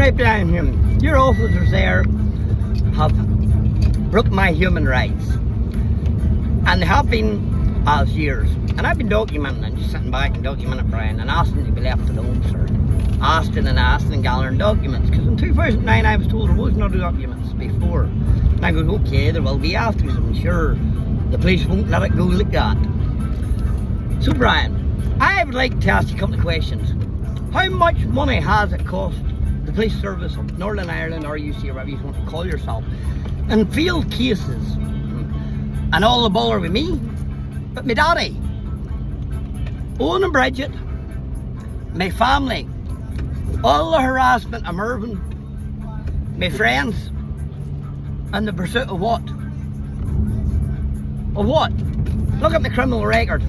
Right, Bryan, your officers there have broken my human rights, and they have been as years. And I've been documenting and just sitting back and documenting, Bryan, and asking to be left alone, sir. Asking and gathering documents, because in 2009 I was told there was no documents before. And I go, okay, there will be after, I'm sure the police won't let it go like that. So, Bryan, I would like to ask you a couple of questions. How much money has it cost the police service of Northern Ireland, or RUC, or whatever you want to call yourself, in field cases, and all the bother with me, but my daddy, Owen and Bridget, my family, all the harassment of Mervyn, my friends, and the pursuit of what? Of what? Look at my criminal record.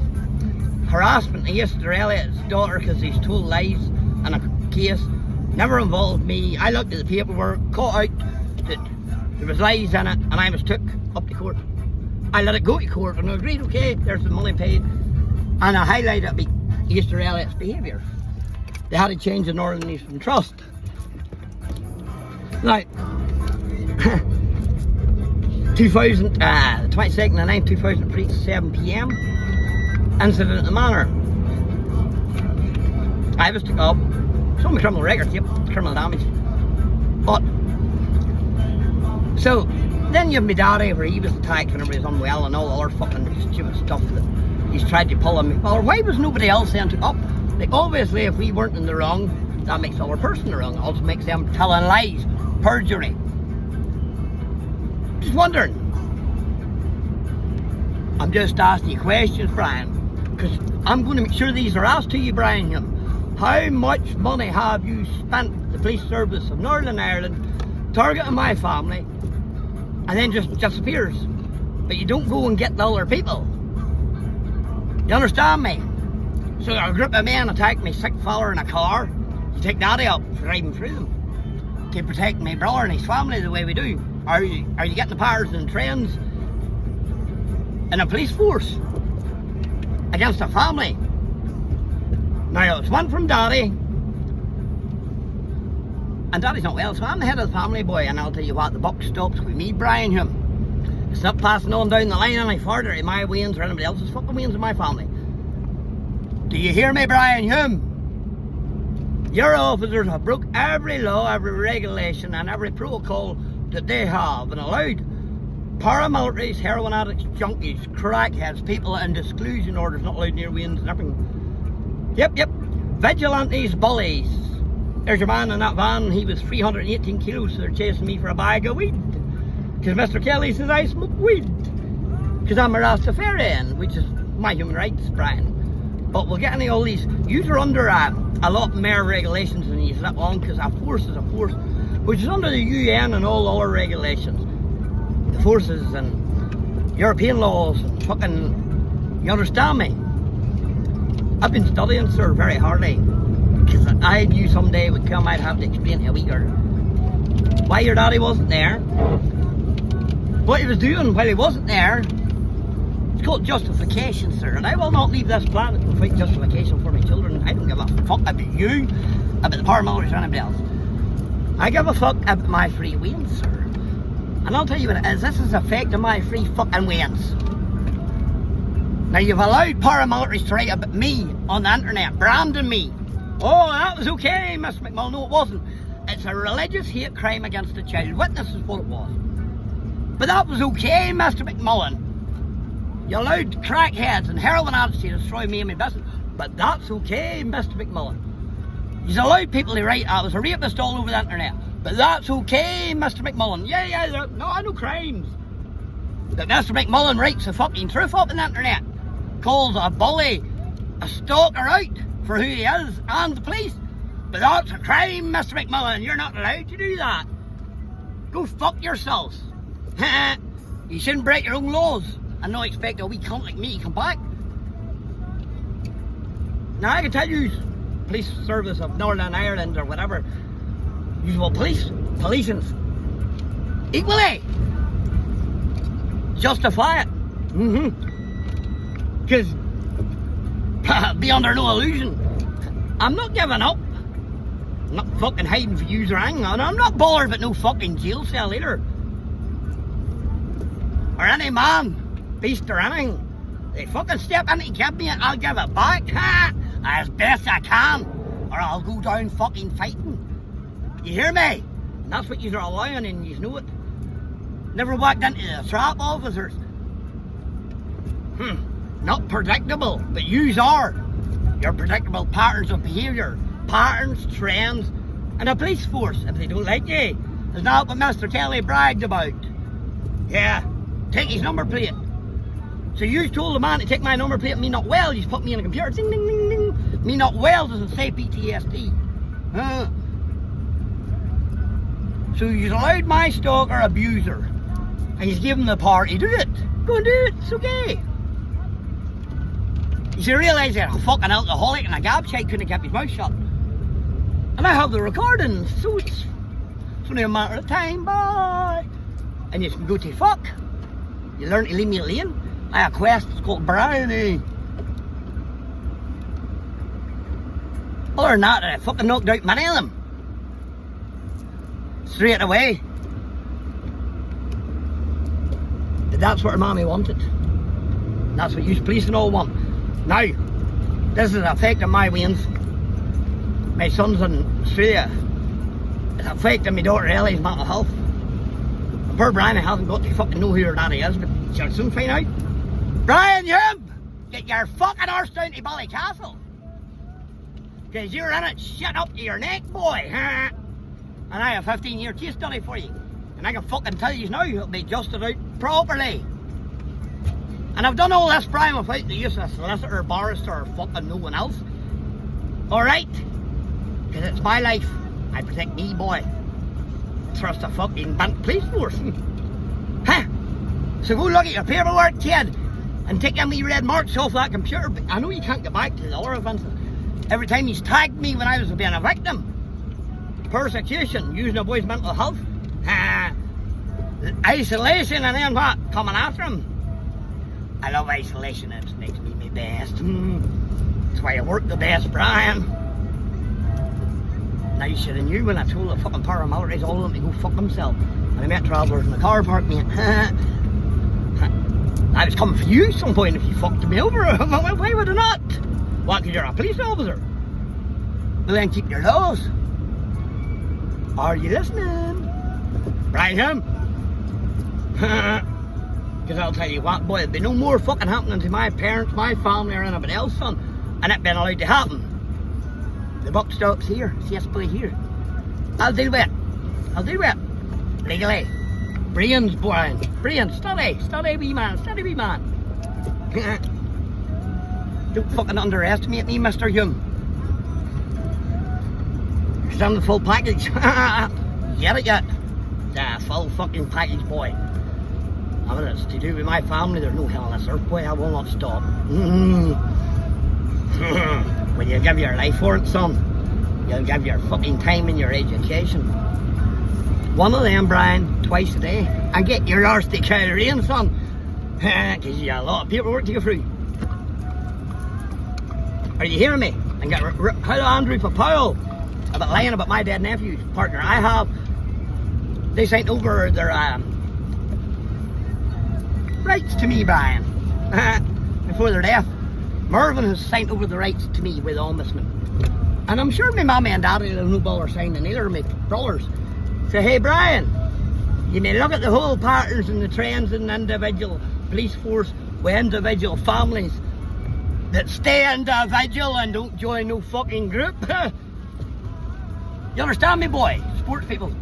Harassment against Elliott's daughter because he's told lies in a case. Never involved me. I looked at the paperwork, caught out that there was lies in it, and I was took up to court. I let it go to court and I agreed, okay, there's the money paid. And I highlighted Mr. Elliott's behaviour. They had to change the Northern Eastern Trust. Now, 22nd of 9th, 2003, 7 PM, incident at the Manor. I was took up, show me criminal record, yep, criminal damage. But, so, then you have my daddy where he was attacked whenever he was unwell and all the other fucking stupid stuff that he's tried to pull on me. Well, why was nobody else then took up? Like, obviously, if we weren't in the wrong, that makes the other person in the wrong. It also makes them telling lies, perjury. Just wondering. I'm just asking you questions, Bryan, because I'm going to make sure these are asked to you, Bryan. How much money have you spent, the police service of Northern Ireland, targeting my family, and then just disappears? But you don't go and get the other people. You understand me? So a group of men attacked me sick fella in a car. You take daddy up, driving through them to protect my brother and his family the way we do. Are you getting the powers and trains in a police force against a family? Now it's one from daddy, and daddy's not well, so I'm the head of the family, boy, and I'll tell you what, the buck stops with me, Bryan. It's not passing on down the line any further to my wains or anybody else's fucking wains in my family. Do you hear me, Bryan? Your officers have broke every law, every regulation and every protocol that they have, and allowed paramilitaries, heroin addicts, junkies, crackheads, people in exclusion orders, not allowed near wains and everything. Yep, vigilantes, bullies. There's your man in that van, he was 318 kilos, so they're chasing me for a bag of weed. Because Mr. Kelly says I smoke weed. Because I'm a Rastafarian, which is my human rights, Bryan. But we'll get into all these. Yous are under a lot more regulations than you that long, because a force is a force, which is under the UN and all other regulations. The forces and European laws and fucking, you understand me? I've been studying, sir, very hardly, because I knew someday it would come, I'd have to explain to a wee girl why your daddy wasn't there, what he was doing while he wasn't there. It's called justification, sir, and I will not leave this planet without justification for my children. I don't give a fuck about you, about the paramilitaries or anybody else. I give a fuck about my free wains, sir. And I'll tell you what it is, this is affecting my free fucking wains. Now, you've allowed paramilitaries to write about me on the internet, branding me. Oh, that was okay, Mr. McMullen. No, it wasn't. It's a religious hate crime against a child witness is what it was. But that was okay, Mr. McMullen. You allowed crackheads and heroin addicts to destroy me and my business. But that's okay, Mr. McMullen. You allowed people to write, I was a rapist all over the internet. But that's okay, Mr. McMullen. Yeah, no, I know crimes. But Mr. McMullen writes the fucking truth up on the internet. Calls a bully, a stalker out for who he is, and the police. But that's a crime, Mr. McMullen. You're not allowed to do that. Go fuck yourselves. You shouldn't break your own laws and not expect a wee cunt like me to come back. Now I can tell you, police service of Northern Ireland or whatever, usual policing equally justify it. Because be under no illusion, I'm not giving up. I'm not fucking hiding for you or anything. And I'm not bothered with no fucking jail cell either. Or any man, beast or anything. They fucking step in and give me it, I'll give it back. Ha! As best I can. Or I'll go down fucking fighting. You hear me? And that's what you're allowing, and you know it. Never walked into the trap officers. Not predictable, but yous are. Your predictable patterns of behaviour, patterns, trends, and a police force, if they don't like you. Is not what Mr. Kelly bragged about. Yeah, take his number plate. So you told the man to take my number plate, me not well, you put me in a computer, ding, ding, ding, ding. Me not well doesn't say PTSD. So you allowed my stalker abuser, and you give him the power to do it. Go and do it, it's okay. You should realise that a fucking alcoholic and a gobshite couldn't have kept his mouth shut. And I have the recordings, so it's only a matter of time, boy. And you can go to fuck. You learn to leave me alone. I have a quest, it's called Bryan, eh? Other than that, I fucking knocked out many of them. Straight away. That's what her mommy wanted. That's what you police and all want. Now, this is affecting my wings. My son's in Australia. It's affecting my daughter Ellie's mental health. And poor Bryan hasn't got to fucking know who her daddy is, but she'll soon find out. Bryan, get your fucking arse down to Ballycastle. Because you're in it shut up to your neck, boy. And I have a 15-year case study for you. And I can fucking tell you now, it'll be adjusted out properly. And I've done all this, Bryan, without the use of a solicitor, barrister, or fucking no one else. Alright? Because it's my life. I protect me, boy. Trust a fucking bent police force. So go look at your paperwork, kid, and take them wee red marks off that computer. But I know you can't get back to the other offences. Every time he's tagged me when I was being a victim. Persecution, using a boy's mental health. Isolation, and then what? Coming after him. I love isolation, it makes me my best. That's why I work the best, Bryan. Now you should have knew when I told the fucking paramilitaries all of them to go fuck themselves. And I met travellers in the car park, mate. I was coming for you at some point if you fucked me over. Why would I not? What, because you're a police officer? Well then keep your laws. Are you listening? Bryan? Because I'll tell you what, boy, there'll be no more fucking happening to my parents, my family, or anybody else, son. And it been allowed to happen. The buck stops here. Yes, boy, here. I'll deal with it. I'll deal with it. Legally. Brains, Bryan. Brains, steady. Steady, wee man. Steady, wee man. Don't fucking underestimate me, Mr. Hume. You're still in the full package. Get it yet? Yeah, full fucking package, boy. I mean, it's to do with my family, there's no hell on this earth, boy, I will not stop. When you give your life for it, son, you'll give your fucking time and your education. One of them, Bryan, twice a day, and get your arse to carry in, son. Because you got a lot of paperwork to go through. Are you hearing me? And get how Andrew Papao about lying about my dead nephew's partner. I have. They sent over their rights to me, Bryan, before their death. Mervyn has signed over the rights to me with the ombudsman. And I'm sure my mommy and daddy will no bother signing either of my brothers. Say, hey Bryan, you may look at the whole patterns and the trends in the individual police force with individual families that stay individual and don't join no fucking group. You understand me, boy? Sports people.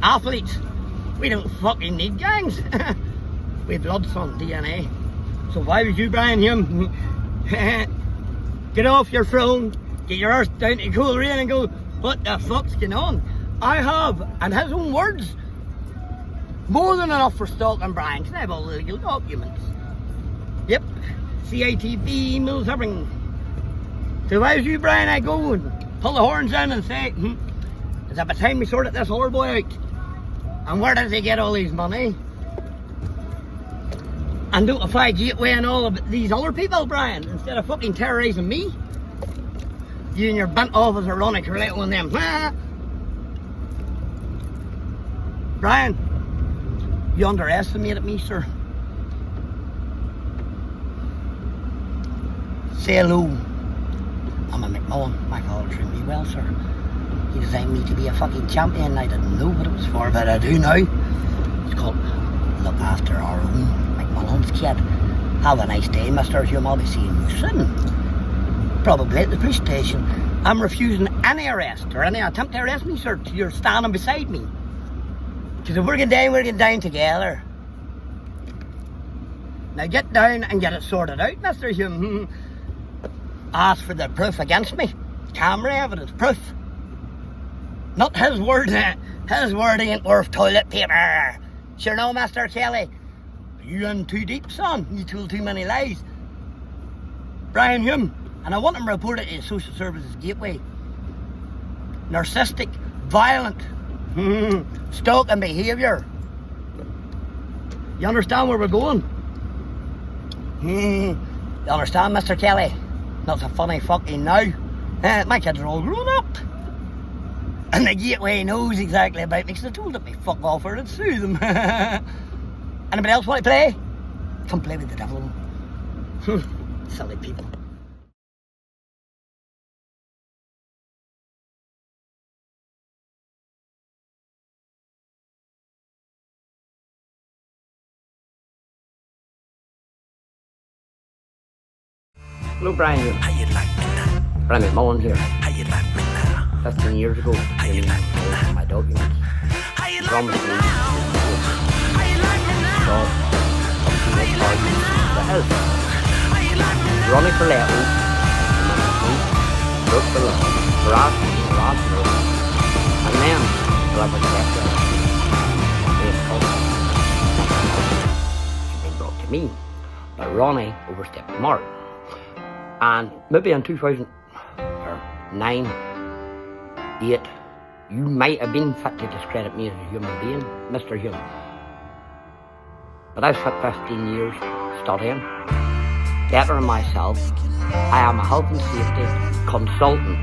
Athletes. We don't fucking need gangs. We blood, son, DNA. So why would you, Bryan Hume, get off your throne, get your arse down to cool rain and go, what the fuck's going on? I have, in his own words, more than enough for stalking Bryan, because I have all the legal documents. Yep, CITV, emails, everything. So why would you, Bryan, I go and pull the horns in and say, it's about time we sorted this old boy out. And where does he get all his money? And don't apply gateway and all of these other people, Bryan, instead of fucking terrorising me. You and your bent officer running relating with them. Bryan, you underestimated me, sir. Say hello. I'm a McMullen. My father treated me well, sir. He designed me to be a fucking champion. I didn't know what it was for, but I do now. It's called Look After Our Own McMullen's Kid. Have a nice day, Mr. Hume. I'll be seeing you soon. Probably at the police station. I'm refusing any arrest or any attempt to arrest me, sir. You're standing beside me. Because if we're going down together. Now get down and get it sorted out, Mr. Hume. Ask for the proof against me. Camera evidence, proof. Not his word. His word ain't worth toilet paper. Sure no, Mr. Kelly. You in too deep, son. You told too many lies. Bryan Hume. And I want him reported to Social Services Gateway. Narcissistic, violent, stalking behaviour. You understand where we're going? You understand, Mr. Kelly? Not so funny fucking now. My kids are all grown up. And the Gateway knows exactly about me because I told them to fuck off or I'd sue them. Anybody else want to play? Come play with the devil. Silly people. Hello, Bryan here. How you like me now? Bryan McMullen here. How you like me now? 15 years ago, How you like me now? my documents. How you like Promised me me. now? How you like me now? So, How you like me now? the hell? How you like me now? Ronnie for Leto. Broke the law. Harassed me. And then, delivered the rest of it. Been brought to me. But Ronnie overstepped the mark. And maybe in 2009, 8, you might have been fit to discredit me as a human being, Mr. Hume. But I've spent 15 years studying, bettering myself. I am a health and safety consultant,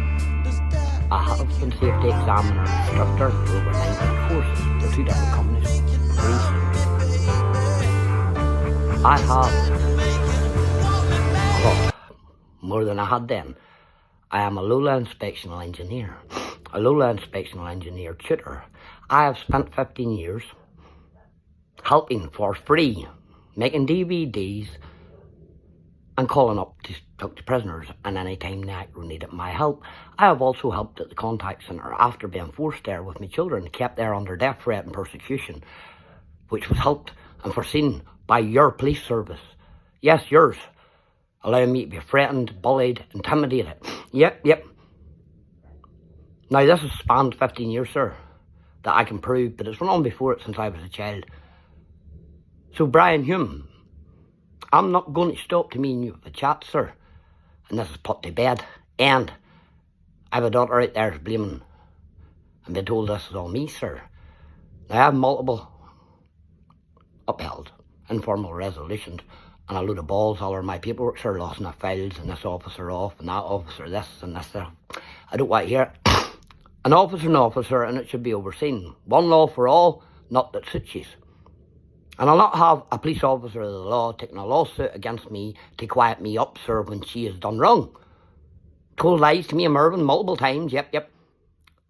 a health and safety examiner, instructor for over 90 courses for 2 different companies. I have more than I had then. I am a Lola inspectional engineer, a Lola inspectional engineer tutor. I have spent 15 years helping for free, making DVDs and calling up to talk to prisoners and any time they needed my help. I have also helped at the contact centre after being forced there with my children, kept there under death threat and persecution, which was helped and foreseen by your police service. Yes, yours. Allowing me to be threatened, bullied, intimidated. Yep. Now this has spanned 15 years, sir, that I can prove, but it's went on before it since I was a child. So Bryan Hume, I'm not going to stop to me and you have a chat, sir. And this is put to bed. And I have a daughter out there blaming and been told this is all me, sir. Now I have multiple upheld informal resolutions. And a load of balls all over my paperwork, sir, lost in the files, and this officer off, and that officer this, and this there. I don't want to hear it. An officer, and it should be overseen. One law for all, not that suits you. And I'll not have a police officer of the law taking a lawsuit against me to quiet me up, sir, when she has done wrong. Told lies to me and Mervyn multiple times, yep.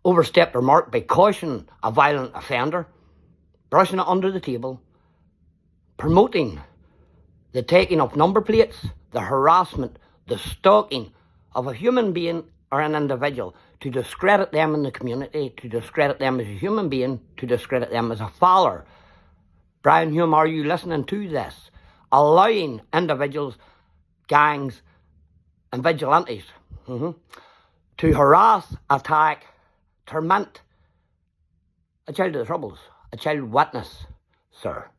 Overstepped her mark by cautioning a violent offender, brushing it under the table, promoting the taking of number plates, the harassment, the stalking of a human being or an individual, to discredit them in the community, to discredit them as a human being, to discredit them as a father. Bryan Hume, are you listening to this? Allowing individuals, gangs and vigilantes to harass, attack, torment a child of the troubles, a child witness, sir.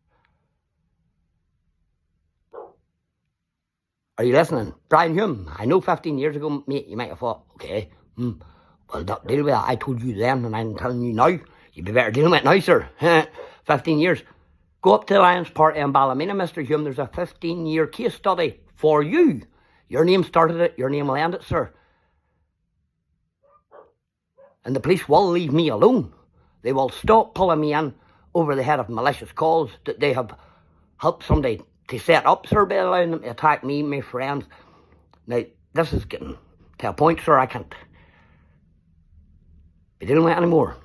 Are you listening? Bryan Hume, I know 15 years ago, mate, you might have thought, okay, well, not deal with that. I told you then, and I'm telling you now, you'd be better dealing with it now, sir. 15 years. Go up to the Lions Party in Ballymena, Mr. Hume. There's a 15-year case study for you. Your name started it, your name will end it, sir. And the police will leave me alone. They will stop pulling me in over the head of malicious calls that they have helped somebody to set up, sir, by allowing them to attack me and my friends. Now, this is getting to a point, sir, I can't be dealing with it anymore.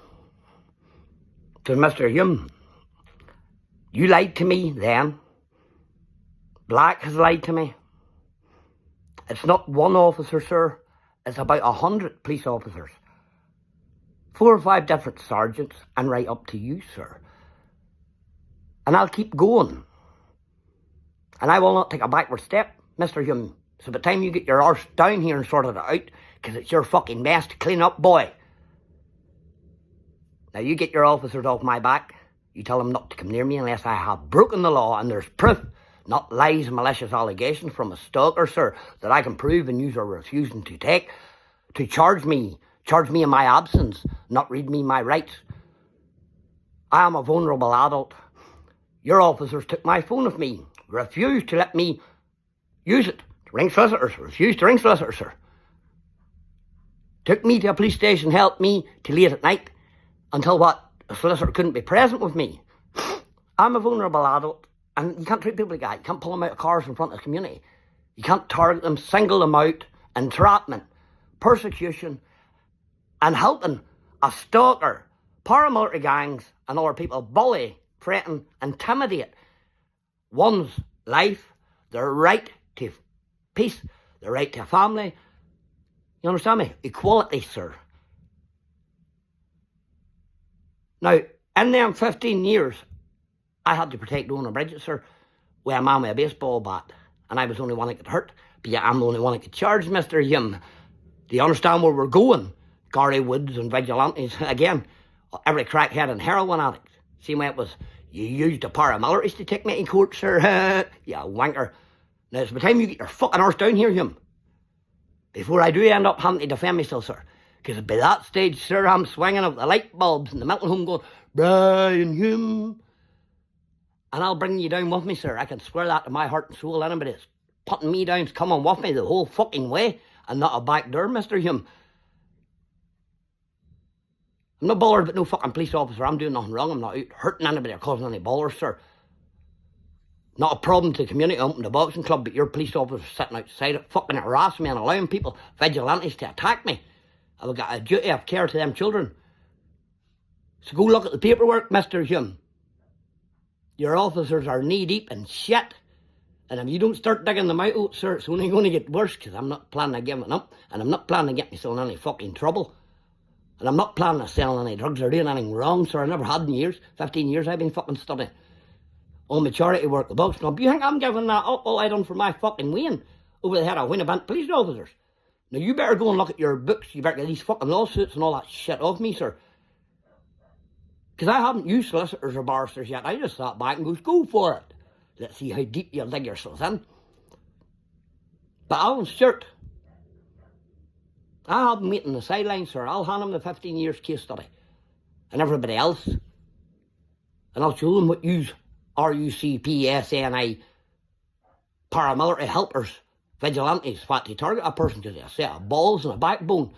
So, Mr. Hume, you lied to me then. Black has lied to me. It's not one officer, sir. It's about 100 police officers. 4 or 5 different sergeants, and right up to you, sir. And I'll keep going. And I will not take a backward step, Mr. Hume. So by the time you get your arse down here and sorted it out, because it's your fucking mess to clean up, boy. Now you get your officers off my back. You tell them not to come near me unless I have broken the law and there's proof, not lies and malicious allegations from a stalker, sir, that I can prove and you are refusing to take, to charge me in my absence, not read me my rights. I am a vulnerable adult. Your officers took my phone off me, refused to let me use it to ring solicitors, refused to ring solicitors, sir. Took me to a police station, helped me till late at night, until what? A solicitor couldn't be present with me. I'm a vulnerable adult, and you can't treat people like that. You can't pull them out of cars in front of the community. You can't target them, single them out, entrapment, persecution, and helping a stalker, paramilitary gangs, and other people bully, threaten, intimidate one's life, their right to peace, their right to a family. You understand me? Equality, sir. Now, in them 15 years, I had to protect Donna Bridget, sir, with a man with a baseball bat. And I was the only one that got hurt. But yeah, I'm the only one that got charged, Mr. Hume. Do you understand where we're going? Gary Woods and vigilantes. Again, every crackhead and heroin addict. See when it was, you used the paramilitaries to take me to court, sir. You wanker. Now, it's by the time you get your fucking arse down here, Hume, before I do end up having to defend myself, sir. Because by that stage, sir, I'm swinging up the light bulbs in the mental home going, Bryan Hume. And I'll bring you down with me, sir. I can swear that to my heart and soul. Anybody that's putting me down is coming with me the whole fucking way. And not a back door, Mr. Hume. I'm not bothered about no fucking police officer. I'm doing nothing wrong. I'm not out hurting anybody or causing any bothers, sir. Not a problem to the community. I opened a boxing club, but your police officers sitting outside it, fucking harassing me and allowing people, vigilantes, to attack me. I've got a duty of care to them children. So go look at the paperwork, Mr. Hume. Your officers are knee-deep in shit. And if you don't start digging them out, sir, it's only going to get worse, because I'm not planning on giving up. And I'm not planning to get myself in any fucking trouble. And I'm not planning on selling any drugs or doing anything wrong, sir. I never had in years. 15 years I've been fucking studying. All my charity work, the box club. You think I'm giving that up, all I done for my fucking win over the head of Winnebant police officers? Now, you better go and look at your books. You better get these fucking lawsuits and all that shit off me, sir. Because I haven't used solicitors or barristers yet. I just sat back and goes, go for it. Let's see how deep you'll dig yourself in. But Alan Stewart, I have him waiting on the sidelines, sir. I'll hand him the 15 years case study. And everybody else. And I'll show them what use RUC, PSNI, paramilitary helpers, vigilantes, fat to target a person to a set of balls and a backbone.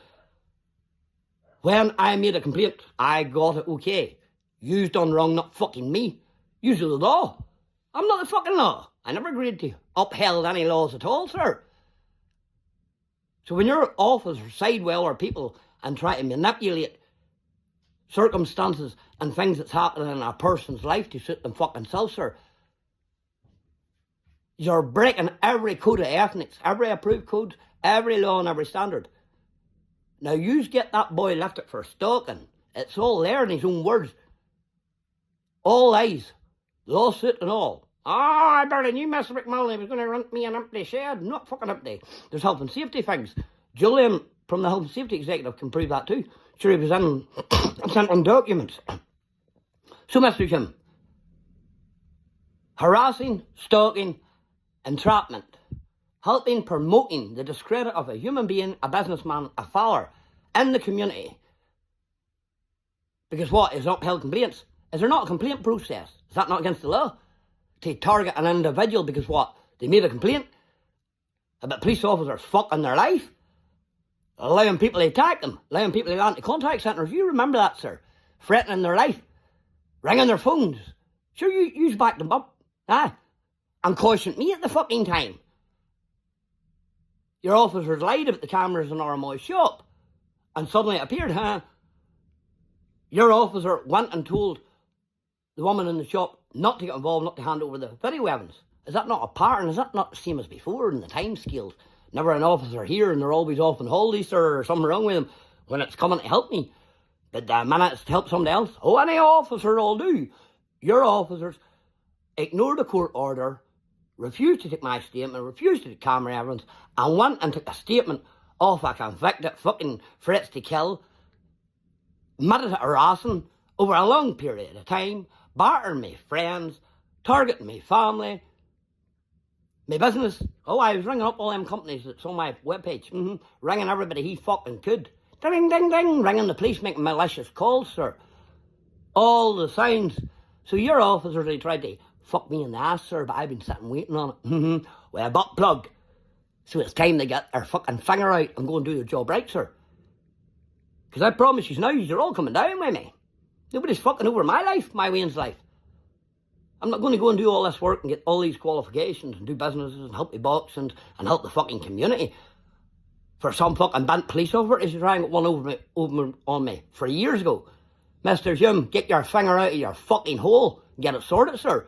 When I made a complaint, I got it okay. You's done wrong, not fucking me. You's the law. I'm not the fucking law. I never agreed to upheld any laws at all, sir. So when your officers side well or people and try to manipulate circumstances and things that's happening in a person's life to suit them fucking self, sir, you're breaking every code of ethics, every approved code, every law and every standard. Now, you get that boy lifted for stalking. It's all there in his own words. All lies. Lawsuit and all. I barely knew Mr. McMullen was going to rent me an empty shed. Not fucking empty. There's health and safety things. Julian from the health and safety executive can prove that too. Sure, he was in sent on documents. So, Mr. Hume, harassing, stalking, entrapment, helping promoting the discredit of a human being, a businessman, a follower in the community. Because what is upheld complaints? Is there not a complaint process? Is that not against the law? To target an individual because what? They made a complaint about police officers fucking their life? allowing people to attack them, allowing people to go into contact centres. You remember that, sir? Threatening their life, ringing their phones. Sure, you backed them up, and cautioned me at the fucking time. Your officers lied about the cameras in RMI's shop, and suddenly it appeared, Your officer went and told the woman in the shop not to get involved, not to hand over the video evidence. Is that not a pattern? Is that not the same as before in the time scales? Never an officer here and they're always off on holidays, sir, or something wrong with them when it's coming to help me. But the minute it's to help somebody else, any officer will do. Your officers ignored the court order, refused to take my statement, refused to take camera evidence, and went and took a statement off a convicted fucking threats to kill, admitted to harassing over a long period of time, battering me friends, targeting me family, my business. I was ringing up all them companies that's on my webpage, ringing everybody he fucking could. Ding, ding, ding, ringing the police, making malicious calls, sir. All the signs. So your officers, they tried to fuck me in the ass, sir, but I've been sitting waiting on it, with a butt plug. So it's time they get their fucking finger out and go and do their job right, sir. Because I promise you now, you're all coming down with me. Nobody's fucking over my life, my Wayne's life. I'm not going to go and do all this work and get all these qualifications and do businesses and help the box and help the fucking community for some fucking bent police officer to try and get one over on me 3 years ago. Mr. Hume, get your finger out of your fucking hole and get it sorted, sir.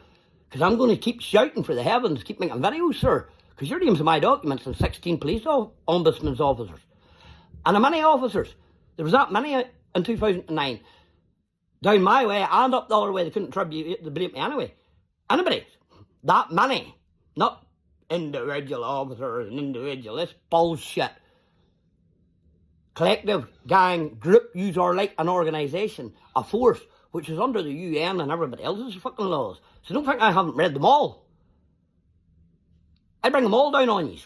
Because I'm going to keep shouting for the heavens, keep making videos, sir. Because your name's in my documents and 16 police ombudsman's officers. And how many officers? There was that many in 2009. Down my way and up the other way, they couldn't attribute the blame me anyway. Anybody. That many. Not individual officers and individual. This bullshit. Collective, gang, group, use or like an organisation, a force, which is under the UN and everybody else's fucking laws. So don't think I haven't read them all. I bring them all down on you.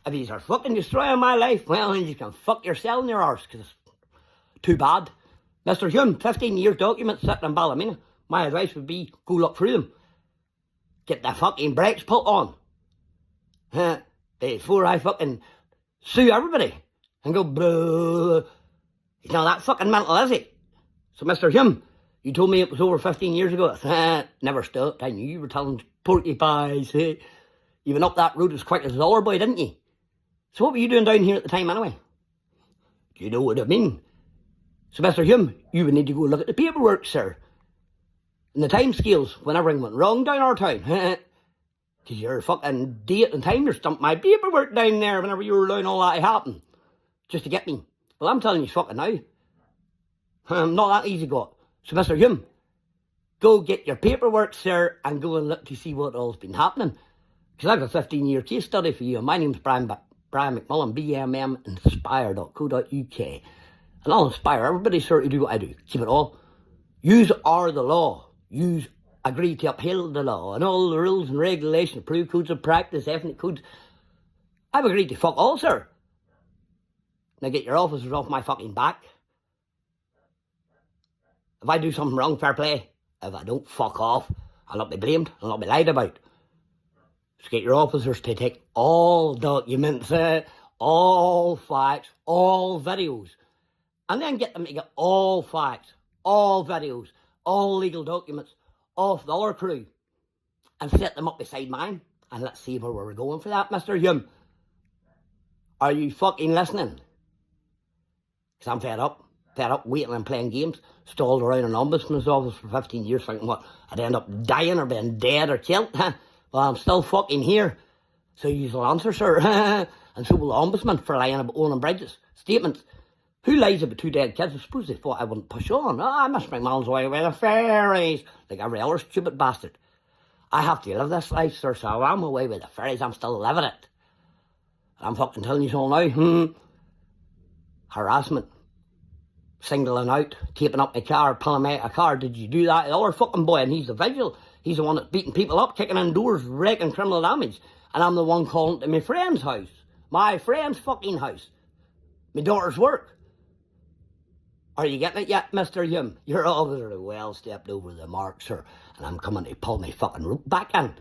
If you are fucking destroying my life, well, then you can fuck yourself in your arse, because it's too bad. Mr. Hume, 15 years documents sitting in Ballymena. My advice would be, go look through them. Get the fucking brakes put on. Before I fucking sue everybody. And go, blah. He's not that fucking mental, is he? So, Mr. Hume, you told me it was over 15 years ago. Never stopped. I knew you were telling porcupines. You went up that road as quick as a dollar boy, didn't you? So what were you doing down here at the time anyway? Do you know what I mean? So, Mr. Hume, you would need to go look at the paperwork, sir. And the time scales when everything went wrong down our town. Because your fucking date and time, you stumped my paperwork down there whenever you were allowing all that to happen. Just to get me. Well, I'm telling you fucking now. I'm not that easy got. So, Mr. Hume, go get your paperwork, sir, and go and look to see what all's been happening. Because I've got a 15-year case study for you. My name's Bryan McMullen, bmminspire.co.uk. And I'll inspire everybody, sir, to do what I do. Keep it all. Yous are the law. Yous agree to uphold the law and all the rules and regulations, approved codes of practice, ethnic codes. I've agreed to fuck all, sir. Now get your officers off my fucking back. If I do something wrong, fair play. If I don't, fuck off. I'll not be blamed. I'll not be lied about. Just get your officers to take all documents, all facts, all videos. And then get them to get all facts, all videos, all legal documents off the other crew. And set them up beside mine. And let's see where we're going for that, Mr. Hume. Are you fucking listening? Because I'm fed up waiting and playing games, stalled around an ombudsman's office for 15 years thinking what, I'd end up dying or being dead or killed. Well, I'm still fucking here. So you'll answer, sir. And so will the ombudsman for lying about owning bridges. Statements. Who lies about 2 dead kids? I suppose they thought I wouldn't push on. I must make miles away with the fairies, like every other stupid bastard. I have to live this life, sir, so I'm away with the fairies. I'm still living it. I'm fucking telling you all now. Harassment. Singling out, taping up my car, pulling me out of a car. Did you do that? The other fucking boy, and he's the vigil. He's the one that's beating people up, kicking in doors, wreaking criminal damage. And I'm the one calling to my friend's house. My friend's fucking house. My daughter's work. Are you getting it yet, Mr. Hume? You're obviously well stepped over the mark, sir. And I'm coming to pull my fucking rope back in. I'm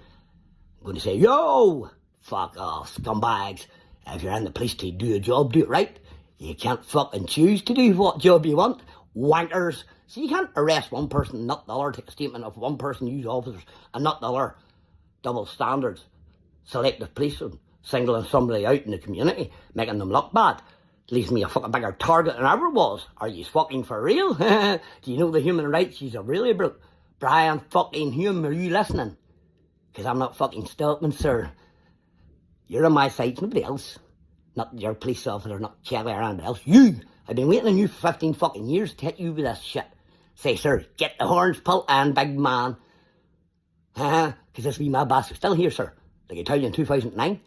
going to say, yo, fuck off, scumbags. If you're in the police to do a job, do it right. You can't fucking choose to do what job you want. Wankers. So you can't arrest one person, not the other, take a statement of one person, use officers, and not the other. Double standards. Selective policing. Singling somebody out in the community, making them look bad. Leaves me a fucking bigger target than I ever was. Are you fucking for real? Do you know the human rights you're really broke? Bryan fucking Hume, are you listening? Because I'm not fucking stopping, sir. You're on my side, nobody else. Not your police officer, not Chevy or anybody else. You! I've been waiting on you for 15 fucking years to hit you with this shit. Say, sir, get the horns pulled and big man. Because this wee mad bastard's still here, sir. Like I told you in 2009.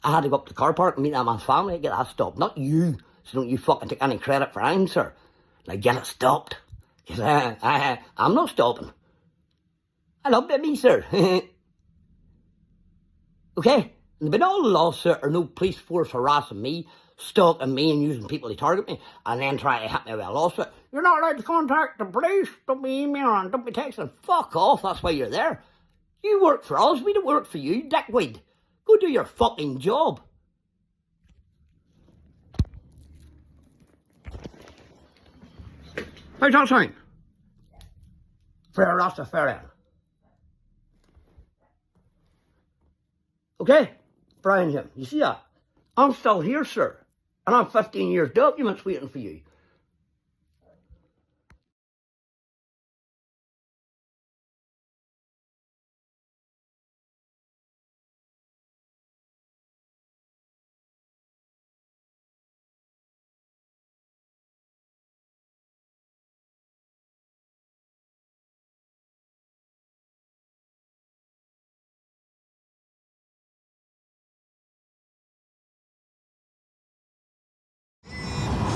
I had to go up to the car park and meet that man's family to get that stopped. Not you. So don't you fucking take any credit for anything, sir. Like, get it stopped. Because I'm not stopping. I love me, sir. Okay? And there'll be no lawsuit or no police force harassing me, stalking me and using people to target me, and then trying to hit me with a lawsuit. You're not allowed to contact the police. Don't be emailing, don't be texting. Fuck off, that's why you're there. You work for us, we don't work for you, dickweed. Go do your fucking job. How's that sound? For a Rastafarian. Okay? Bryan here. You see that? I'm still here, sir. And I'm 15 years documents waiting for you.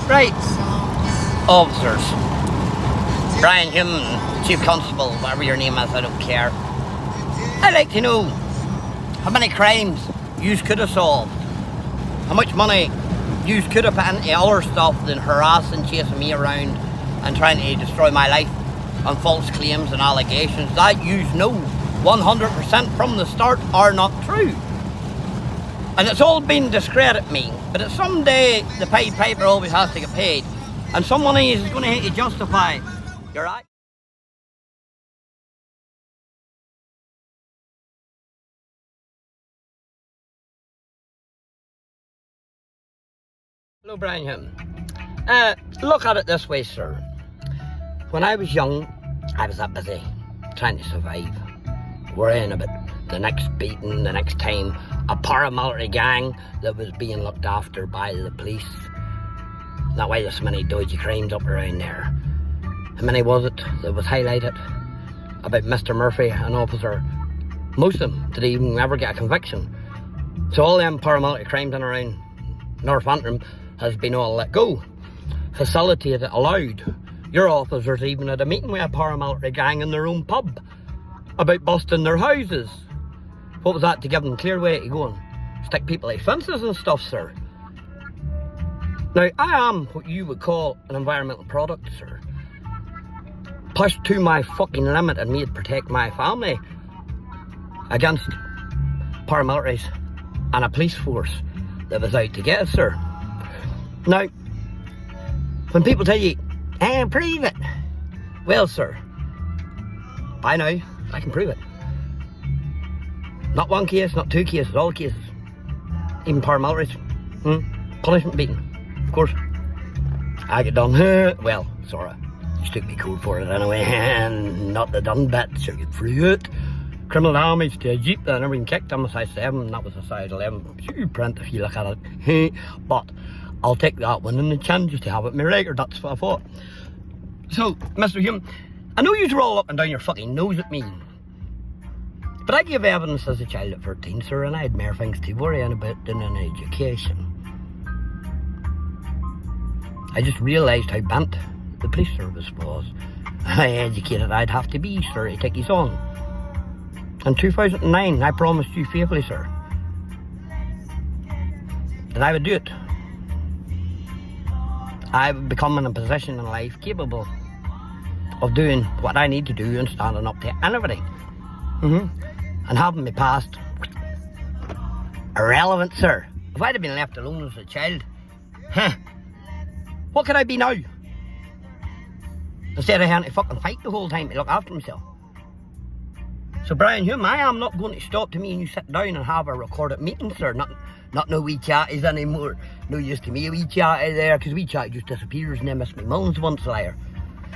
Right, officers, Bryan Hume, Chief Constable, whatever your name is, I don't care. I'd like to know how many crimes you could have solved, how much money you could have put into other stuff than harassing, chasing me around and trying to destroy my life on false claims and allegations that you know 100% from the start are not true. And it's all been discredit me, but at some day the Pied Piper always has to get paid, and some money is going to have to justify your act. Hello, Bryan Hume. Look at it this way, sir. When I was young, I was that busy trying to survive, worrying about the next beating, the next time, a paramilitary gang that was being looked after by the police. That why there's so many dodgy crimes up around there. How many was it that was highlighted about Mr. Murphy, an officer? Most of them didn't even ever get a conviction. So all them paramilitary crimes in around North Antrim has been all let go, facilitated, allowed. Your officers even had a meeting with a paramilitary gang in their own pub about busting their houses. What was that, to give them clear way to go and stick people like fences and stuff, sir? Now, I am what you would call an environmental product, sir. Pushed to my fucking limit and made to protect my family against paramilitaries and a police force that was out to get us, sir. Now, when people tell you, prove it. Well, sir, by now, I can prove it. Not one case, not two cases, all cases. Even paramilitaries. Punishment beating. Of course. I get done. Well, sorry. You took me code for it anyway. And not the done bit, so you get through it. Criminal damage to a Jeep that I never even kicked. I'm a size 7, that was a size 11. You print if you look at it. But I'll take that one and the chance just to have it in my record. That's what I thought. So, Mr. Hume, I know you roll up and down your fucking nose at me. But I gave evidence as a child at 13, sir, and I had more things to worry about than an education. I just realised how bent the police service was. How educated I'd have to be, sir, to take his on. In 2009, I promised you faithfully, sir, that I would do it. I would become in a position in life capable of doing what I need to do and standing up to anybody. And having my past irrelevant, sir. If I'd have been left alone as a child, what could I be now? Instead of having to fucking fight the whole time to look after myself. So Bryan Hume, I am not going to stop to me and you sit down and have a recorded meeting, sir. Not no wee chatties anymore. No use to me a wee chatty there, because wee chatty just disappears and then miss me mullins once liar.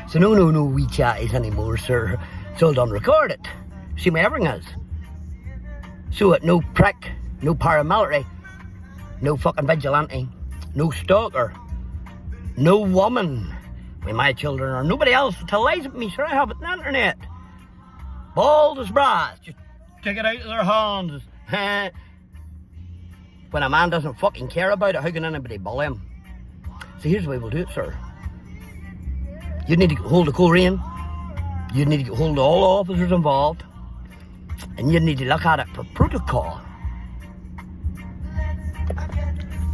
So no wee chatties anymore, sir. It's all done recorded. See my everything is. So it no prick, no paramilitary, no fucking vigilante, no stalker, no woman with my children or nobody else to lies with me, sir. I have it on the internet. Bald as brass, just take it out of their hands. When a man doesn't fucking care about it, how can anybody bully him? So here's the way we'll do it, sir. You need to hold the cool rein. You need to hold of all the officers involved. And you need to look at it for protocol.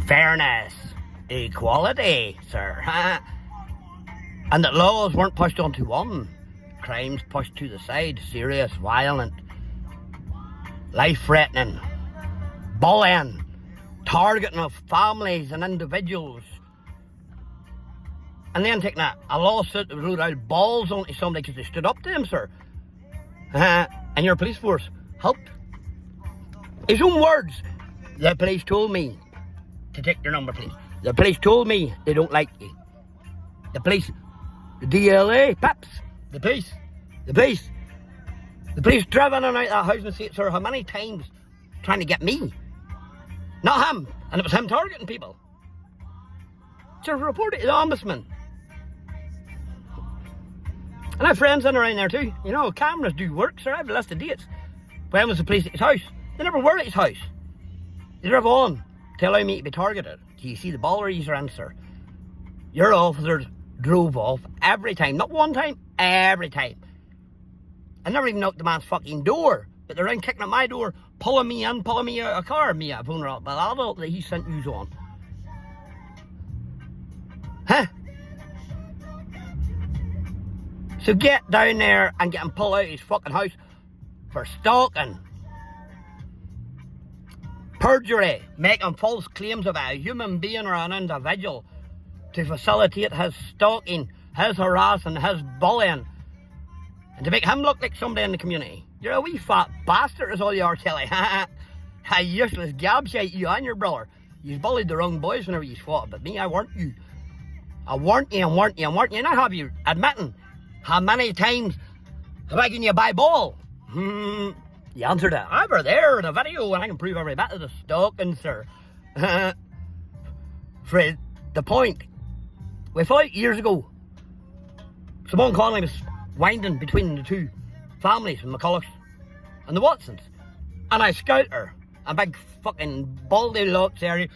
Fairness. Equality, sir. And that laws weren't pushed onto one. Crimes pushed to the side. Serious, violent, life-threatening, bullying, targeting of families and individuals. And then taking a lawsuit that ruled out balls onto somebody because they stood up to him, sir. And your police force helped. His own words. The police told me to take your number, please. The police told me they don't like you. The police, the DLA, PAPS, the police driven in and out that house and see it, sir, how many times trying to get me. Not him. And it was him targeting people. So report it to the ombudsman. And I have friends in and around there too. You know, cameras do work, sir. I have a list of dates. When was the police at his house? They never were at his house. They drove on to allow me to be targeted. Do you see the ball are in, sir? Your officers drove off every time. Not one time, every time. I never even knocked the man's fucking door. But they're around kicking at my door, pulling me in, pulling me out of a car. Me, a vulnerable adult that he sent yous on. So get down there and get him pulled out of his fucking house for stalking, perjury, making false claims about a human being or an individual to facilitate his stalking, his harassing, his bullying, and to make him look like somebody in the community. You're a wee fat bastard is all you are, Kelly. A useless gabshite, you and your brother. You bullied the wrong boys whenever you fought, but me, I warned you. I warned you and warned you and warned you, and I have you admitting how many times have I given you a by ball? You answered it. I were there in a video and I can prove every bit of the stalking, sir. For the point, we fought years ago. Simone Connolly was winding between the two families, the McCullochs and the Watsons. And I scout her, a big fucking baldy locks area.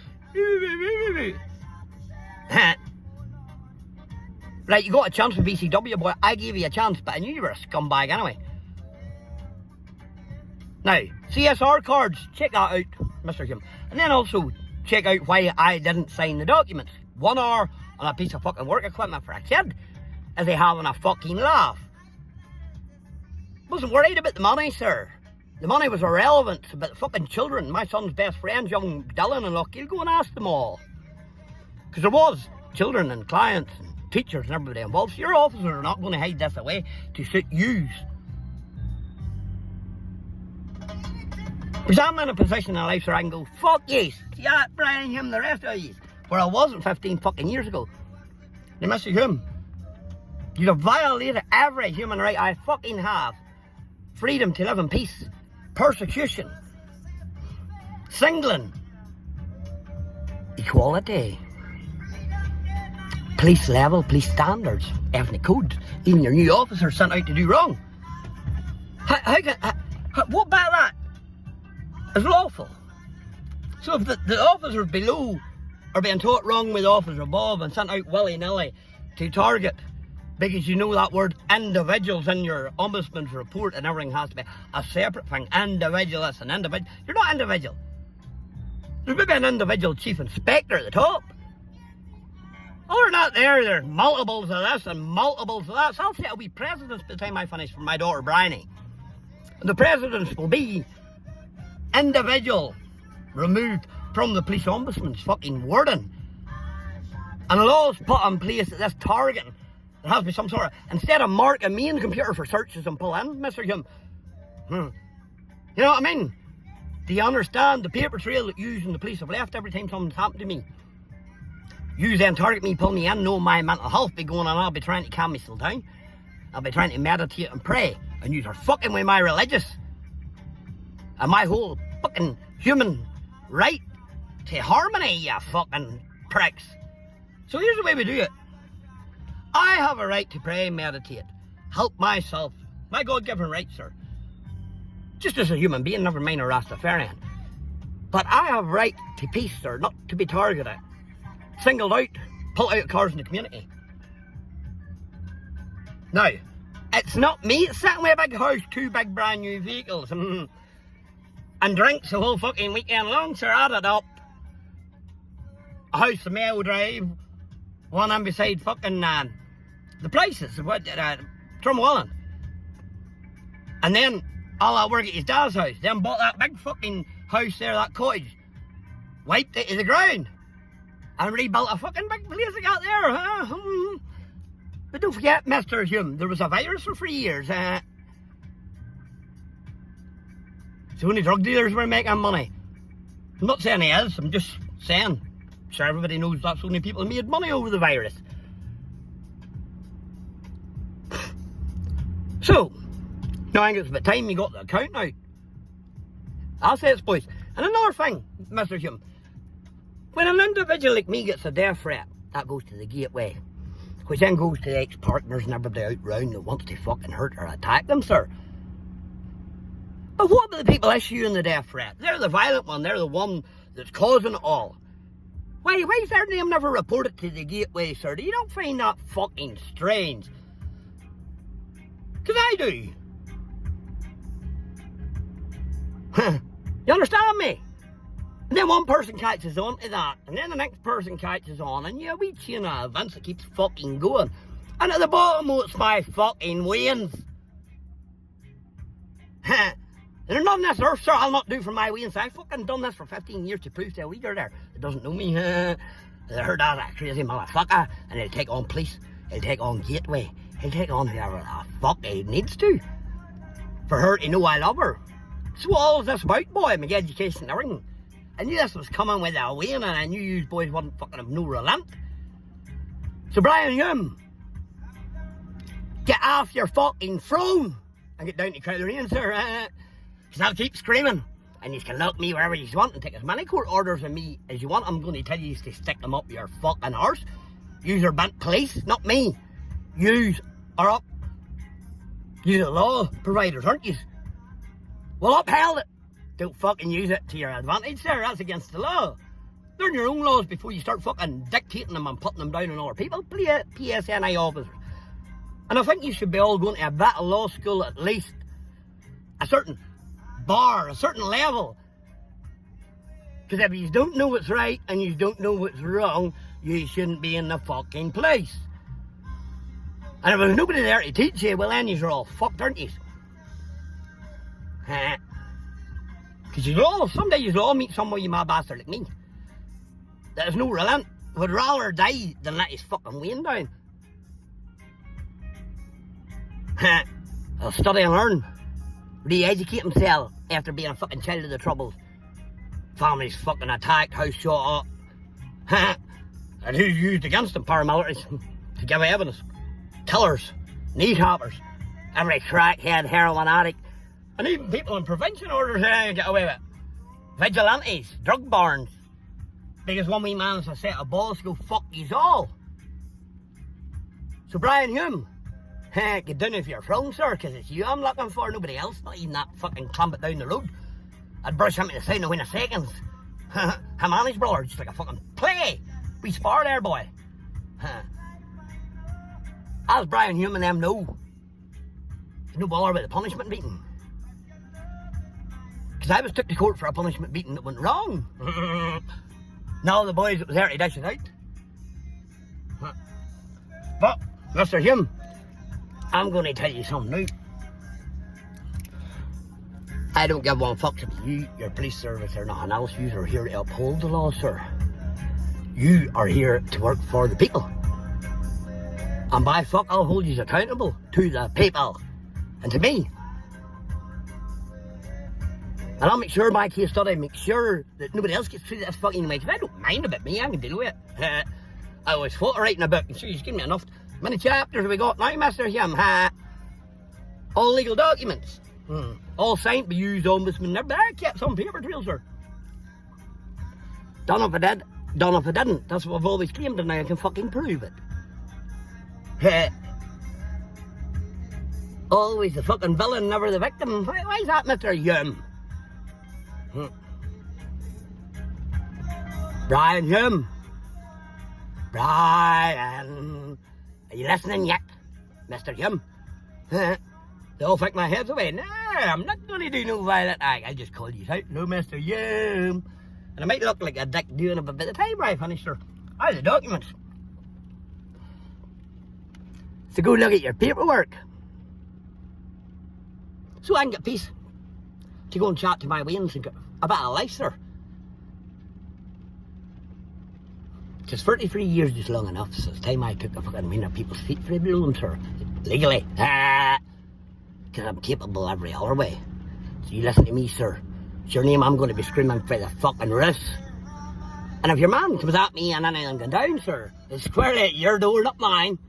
Right, you got a chance with BCW, boy. I gave you a chance, but I knew you were a scumbag anyway. Now, CSR cards, check that out, Mr. Hume. And then also, check out why I didn't sign the documents. 1 hour on a piece of fucking work equipment for a kid. Is they having a fucking laugh? Wasn't worried about the money, sir. The money was irrelevant. It's about the fucking children. My son's best friends, young Dylan and Locke, you'll go and ask them all. Because there was children and clients and teachers and everybody involved. So your officers are not going to hide this away to suit yous. Because I'm in a position in life where I can go, fuck yes, yeah, Bryan Hume, the rest of you, where I wasn't 15 fucking years ago. Now, Mr. Hume, you have violated every human right I fucking have. Freedom to live in peace, persecution, singling, equality, police level, police standards, ethnic codes, even your new officer sent out to do wrong. What about that is lawful? So if the officers below are being taught wrong with the officers above and sent out willy-nilly to target, because you know that word individuals in your ombudsman's report and everything has to be a separate thing. Individualist and individual. You're not individual. There's maybe an individual chief inspector at the top. Other than that, there's multiples of this and multiples of that. So I'll say it'll be presidents by the time I finish for my daughter Bryony. And the presidents will be individual, removed from the police ombudsman's fucking wording. And laws put in place that this targeting, there has to be some sort of, instead of marking me in the computer for searches and pull in, Mr. Hume. You know what I mean? Do you understand the paper trail that you and the police have left every time something's happened to me? You then target me, pull me in, know my mental health be going on, I'll be trying to calm myself down. I'll be trying to meditate and pray, and you are fucking with my religious and my whole fucking human right to harmony, you fucking pricks. So here's the way we do it. I have a right to pray and meditate, help myself, my God-given right, sir. Just as a human being, never mind a Rastafarian. But I have right to peace, sir, not to be targeted, singled out, pulled out of cars in the community. Now, it's not me that's sitting with a big house, 2 big brand new vehicles, and drinks the whole fucking weekend long, sir. Add it up. A house in Mayo Drive, one on beside fucking the places, Drumwallen. And then all that work at his dad's house, then bought that big fucking house there, that cottage, wiped it to the ground, and rebuilt a fucking big place I got there, huh? But don't forget, Mr. Hume, there was a virus for 3 years. So only drug dealers were making money. I'm not saying he is, I'm just saying. So everybody knows that's only people who made money over the virus. So, now I think it's about time you got the account out. I'll say it's boys. And another thing, Mr. Hume, when an individual like me gets a death threat, that goes to the gateway, which then goes to the ex-partners and everybody out round that wants to fucking hurt or attack them, sir. But what about the people issuing the death threat? They're the violent one, they're the one that's causing it all. Why is their name never reported to the gateway, sir? Do you not find that fucking strange? Because I do. You understand me? And then one person catches on to that, and then the next person catches on, and yeah, we chain of events that keeps fucking going. And at the bottom, oh, it's my fucking wains. There's nothing this earth, sir, I'll not do for my wains. I've fucking done this for 15 years to prove to a leader there that doesn't know me. They heard that crazy motherfucker, and he'll take on police, he'll take on gateway, he'll take on whoever the fuck he needs to, for her to know I love her. So what all is this about, boy? My education and everything. I knew this was coming with a win, and I knew you boys wouldn't fucking have no relent. So Bryan Hume, get off your fucking throne and get down to Crowley, sir. Because I'll keep screaming, and you can lock me wherever you want and take as many court orders of me as you want. I'm going to tell you to stick them up your fucking arse. Yous are bent police, not me. Yous are up. You're the law providers, aren't you? Well, upheld it. Don't fucking use it to your advantage, sir. That's against the law. Learn your own laws before you start fucking dictating them and putting them down on other people. PSNI officers. And I think you should be all going to a bit of law school at least. A certain bar, a certain level. Because if you don't know what's right and you don't know what's wrong, you shouldn't be in the fucking place. And if there's nobody there to teach you, well then you're all fucked, aren't you? Because someday you'll all meet somebody, my bastard like me, that has no relent, would rather die than let his fucking wane down. He'll study and learn, re-educate himself after being a fucking child of the troubles. Families fucking attacked, house shot up. And who's used against them? Paramilitaries to give evidence. Killers, knee choppers, every crackhead, heroin addict, and even people in prevention orders get away with it. Vigilantes, drug barons. Because one wee man's a set of balls, go fuck yous all. So Bryan Hume, get down off your throne, sir, because it's you I'm looking for, nobody else, not even that fucking clumpet down the road. I'd brush him to the side in a win of seconds. Him and his brother, just like a fucking play. We spar there, boy. As Bryan Hume and them know, there's no bother about the punishment beating. Because I was took to court for a punishment beating that went wrong. Now the boys that was there to dish it out. But, Mr. Hume, I'm going to tell you something now. I don't give one fuck if you, your police service or nothing else. You are here to uphold the law, sir. You are here to work for the people. And by fuck, I'll hold you accountable to the people and to me. And I'll make sure my case study, make sure that nobody else gets treated as fucking way. Because I don't mind about me, I can deal with it. I always thought of writing a book, and so you've given me enough. How many chapters have we got now, Mr. Humme? All legal documents. All signed by you, ombudsman. Never kept some paper trail, sir. Done if I did, done if I didn't. That's what I've always claimed, and now I can fucking prove it. Always the fucking villain, never the victim. Why is that, Mr. Humme? Bryan Humme. Bryan. Are you listening yet, Mr. Humme? They all think my head's away. Nah, I'm not going to do no violent act. I just called you out. No, Mr. Humme. And I might look like a dick doing it, but by the time I finish, sir, I have the documents. So go look at your paperwork. So I can get peace to go and chat to my wains and get a bit of life, sir. Because 33 years is long enough since the time I took the fucking wind of people's feet for below them, sir. Legally. Because I'm capable every other way. So you listen to me, sir. It's your name I'm going to be screaming for the fucking wrist. And if your man comes at me and anything going down, sir, it's squarely at your door, not mine.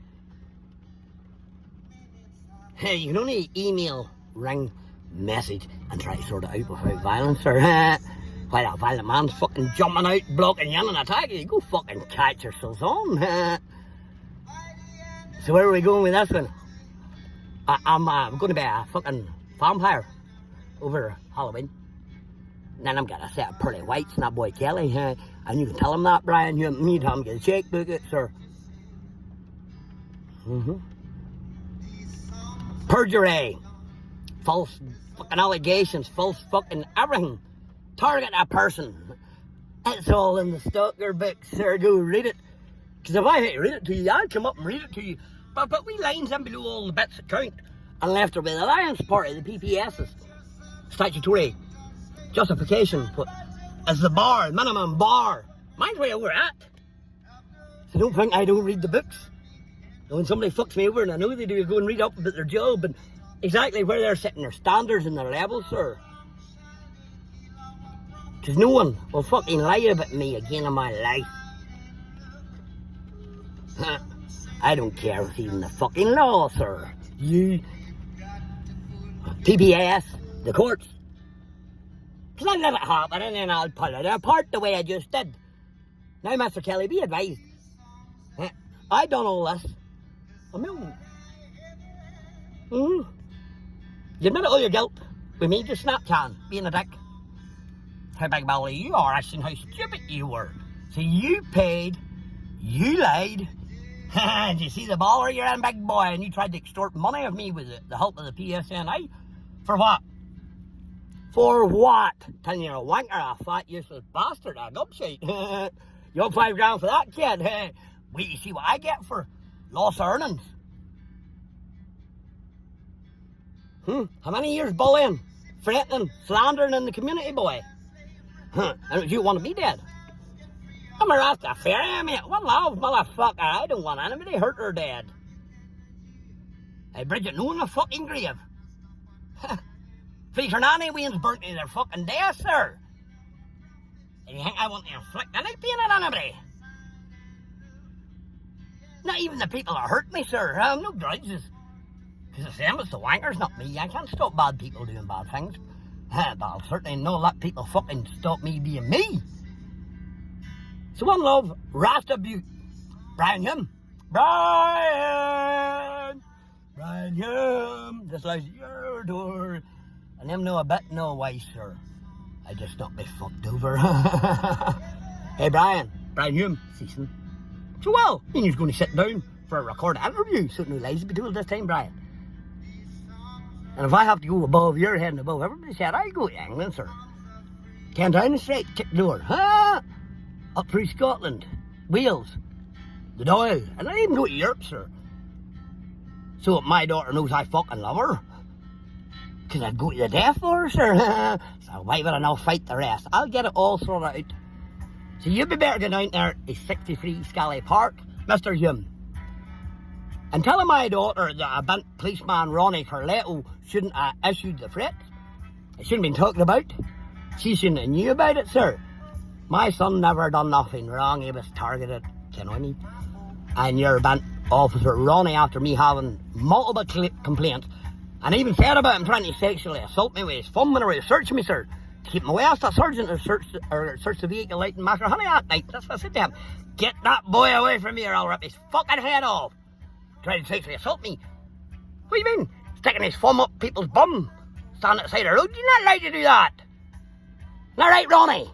Hey, you can only email, ring, message, and try to sort it out without violence, sir. While that violent man's fucking jumping out, blocking you and attacking you, go fucking catch yourselves on. So where are we going with this one? I'm going to be a fucking vampire over Halloween. And then I'm going to set a pearly whites and that boy Kelly. And you can tell him that, Bryan. You tell him get a checkbook, sir. Perjury. False fucking allegations. False fucking everything. Target a person. It's all in the stalker book, sir. Go read it. Because if I had to read it to you, I'd come up and read it to you. But we lines in below all the bits that count. And left her with the Alliance Party, the PPS's statutory justification as the bar, minimum bar. Mine's where we're at. So don't think I don't read the books. And when somebody fucks me over, and I know they do, go and read up about their job and exactly where they're setting their standards and their levels, sir. Because no one will fucking lie about me again in my life. I don't care if it's even the fucking law, sir. You, PBS, the courts. Because I'll let it happen and then I'll pull it apart the way I just did. Now, Mr. Kelly, be advised. I done all this. I'm young. You admit all your guilt with me just Snapchatting, being a dick. How big belly you are, I seen how stupid you were. So you paid, you lied, and you see the baller you're in, big boy, and you tried to extort money of me with the help of the PSNI. For what? For what? Telling you're a wanker, a fat, useless bastard, a gobshite. You want $5 for that, kid? Wait, you see what I get for lost earnings? How many years bullying, threatening, slandering in the community, boy? And you want to be dead? I'm a Rastafarian, mate. One love, motherfucker. I don't want anybody hurt or dead. Hey, Bridget, no in the fucking grave. Feature nanny Wayne's burnt to their fucking death, sir. And you think I want to inflict any pain on anybody? Not even the people that hurt me, sir. I have no grudges. Because it's them, it's the wankers, not me. I can't stop bad people doing bad things. But I'll certainly not let people fucking stop me being me. So one love, Rastaboo, Bryan Humme. Bryan Humme. This lies at your door. And them know a bit, no way, sir. I just not be fucked over. Hey, Bryan Humme, ceasing. So well, he's going to sit down for a recorded interview, so no lies to be told this time, Bryan. And if I have to go above your head and above everybody's head, I go to England, sir. 10 down the straight, kick the door. Up through Scotland, Wales, the Doyle, and I even go to Europe, sir. So that my daughter knows I fucking love her. Because I'd go to the death for her, sir. So why would I not fight the rest? I'll get it all sorted out. So you'd be better going down there to 63 Scally Park, Mr. Hume. And tell my daughter that a bent policeman, Ronnie Carletto, shouldn't have issued the threat. It shouldn't have been talked about. She shouldn't have knew about it, sir. My son never done nothing wrong. He was targeted, you know what I mean? And your bent officer, Ronnie, after me having multiple complaints, and even said about him trying to sexually assault me with his thumb when he was searching me, sir. To keep him away, I asked the sergeant to search the vehicle out in Macarhoney that night. That's what I said to him. Get that boy away from me or I'll rip his fucking head off. Tried to sexually assault me. What do you mean? Sticking his thumb up people's bum. Standing at the side of the road. You're not allowed to do that. Not right, Ronnie.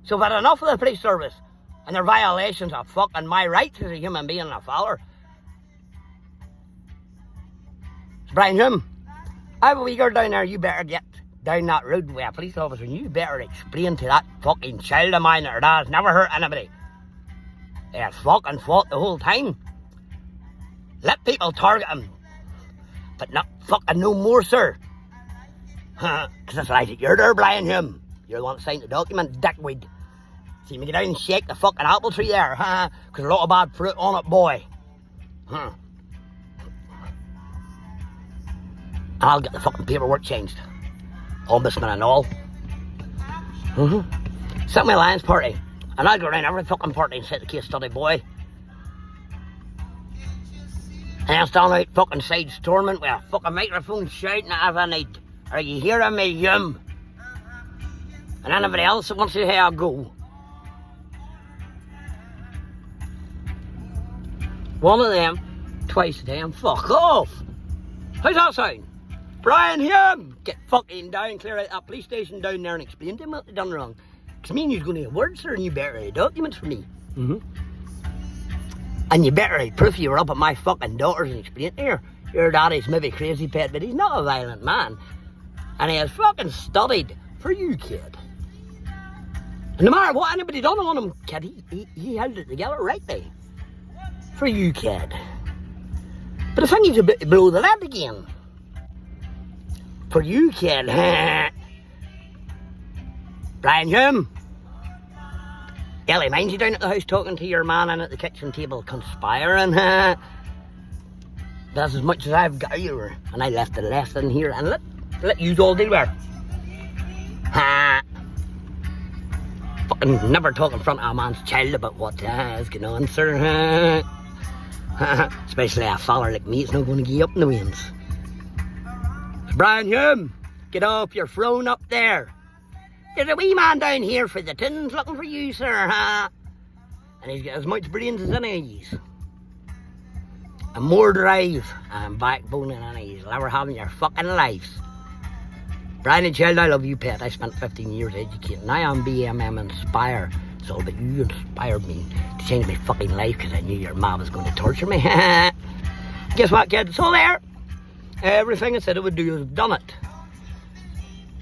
So I've had enough of the police service and their violations of fucking my rights as a human being and a follower. Bryan Hume, I have a wee girl down there. You better get down that road with a police officer and you better explain to that fucking child of mine that her dad's never hurt anybody. They had fucking fought the whole time. Let people target him, but not fucking no more, sir. Because that's right, you're there, Bryan Hume. You're the one that signed the document, dickweed. See me get down and shake the fucking apple tree there, because a lot of bad fruit on it, boy. And I'll get the fucking paperwork changed. Ombudsman and all. Set my Lions party. And I'll go around every fucking party and set the case study, boy. And I'll stand out fucking side storming with a fucking microphone shouting at every night. Are you hearing me, Hume? And anybody else that wants to hear I go. One of them, twice a day, and fuck off. How's that sound? Bryan Hume, get fucking down, clear out that police station down there and explain to him what they done wrong. Because I mean, you're going to get words, sir, and you better write documents for me. And you better write proof you were up at my fucking daughter's and explain to her. Your daddy's maybe crazy pet, but he's not a violent man. And he has fucking studied for you, kid. And no matter what anybody done on him, kid, he held it together rightly. For you, kid. But the thing is a bit below the lead again. For you, kid. Bryan Hume. Ellie minds you down at the house talking to your man and at the kitchen table conspiring. That's as much as I've got you. And I left the rest in here and let you all deal with her. Fucking never talk in front of a man's child about what is going on, sir. Especially a fella like me, it's not going to give up in the winds. Bryan Hume, get off your throne up there. There's a wee man down here for the tins looking for you, sir. And he's got as much brains as any of these. And more drive and backbone than any of these will ever have in your fucking lives. Bryan and child, I love you, pet. I spent 15 years educating. I am BMM Inspire. It's all about you inspired me to change my fucking life because I knew your mom was going to torture me. Guess what, kid? It's all there. Everything I said I would do, I've done it.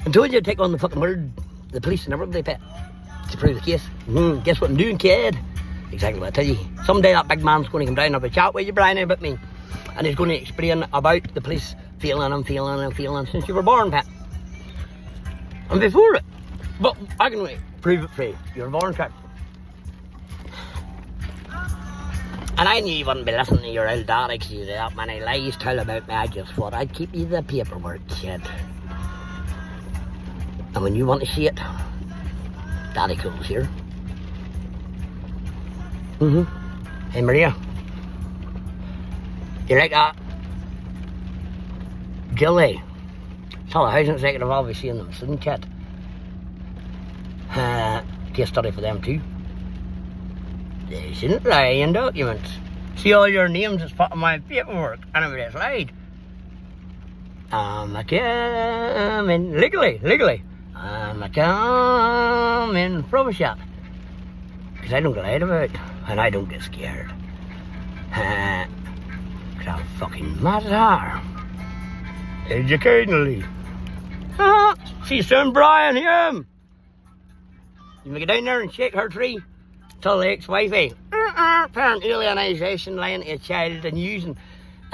I told you to take on the fucking word, the police and everybody, pet, to prove the case. Guess what I'm doing, kid? Exactly what I tell you. Someday that big man's going to come down and have a chat with you, Bryan, about me. And he's going to explain about the police feeling since you were born, pet. And before it. But I can prove it for you. You're born, pet. And I knew you wouldn't be listening to your old daddy because you had that many lies told about me. I just thought I'd keep you the paperwork, kid. And when you want to see it, Daddy Cool's here. Hey, Maria. You like that? Gilly. Tell the housing executive I'll be seeing them soon, kid. Case study for them too. They shouldn't lie in documents. See all your names is put on my paperwork. Anybody's lied. I'm coming legally. I'm coming from a shop. Because I don't get lied about. And I don't get scared. Because I'm fucking mad as hell. Educationally. See son Bryan Hume. You may get down there and shake her tree. Tell the ex-wifey, parent alienation, lying to a child and using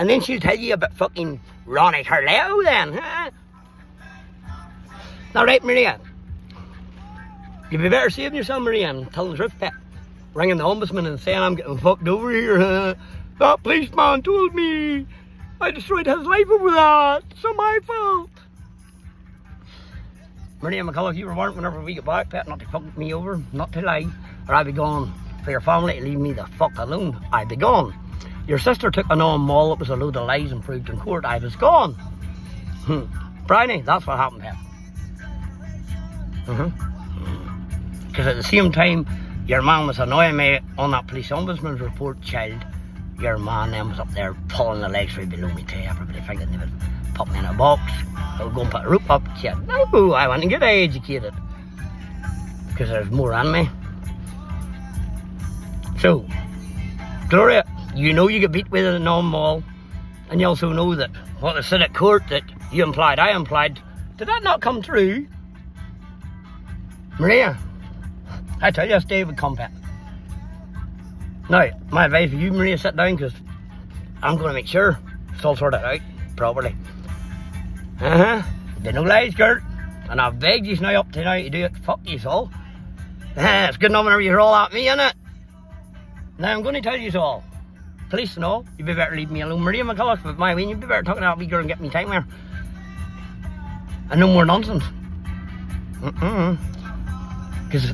And then she'll tell you about fucking Ronnie Carleo then, huh? Now right, Maria, you'd be better saving yourself, Maria, and telling the truth, pet. Ringing the ombudsman and saying I'm getting fucked over here, huh? That policeman told me I destroyed his life over that. It's not my fault. Maria McCullough, you were warned whenever we get back, pet, not to fuck me over, not to lie, or I'll be gone. For your family to leave me the fuck alone, I'd be gone. Your sister took an on mall, it was a load of lies and proved in court, I was gone. Bryan, that's what happened, pet. Because at the same time, your man was annoying me on that police ombudsman's report, child. Your man then was up there pulling the legs right below me to everybody thinking they would put me in a box. I would go and put a rope up. She said, no, I want to get educated. Because there's more on me. So, Gloria, you know you get beat with a non-mall. And you also know that what they said at court that you implied, I implied. Did that not come true? Maria, I tell you, stay with combat. Now, my advice for you, Maria, sit down, because I'm going to make sure it's all sorted out properly. There's no lies, Kurt. And I've begged you now up to now to do it. Fuck you all. It's good enough whenever you're all at me, innit? Now, I'm going to tell you all. Police and all, you'd be better leave me alone. Maria McCullough, with my way, you'd be better talking to that wee girl and get me time there. And no more nonsense. Because,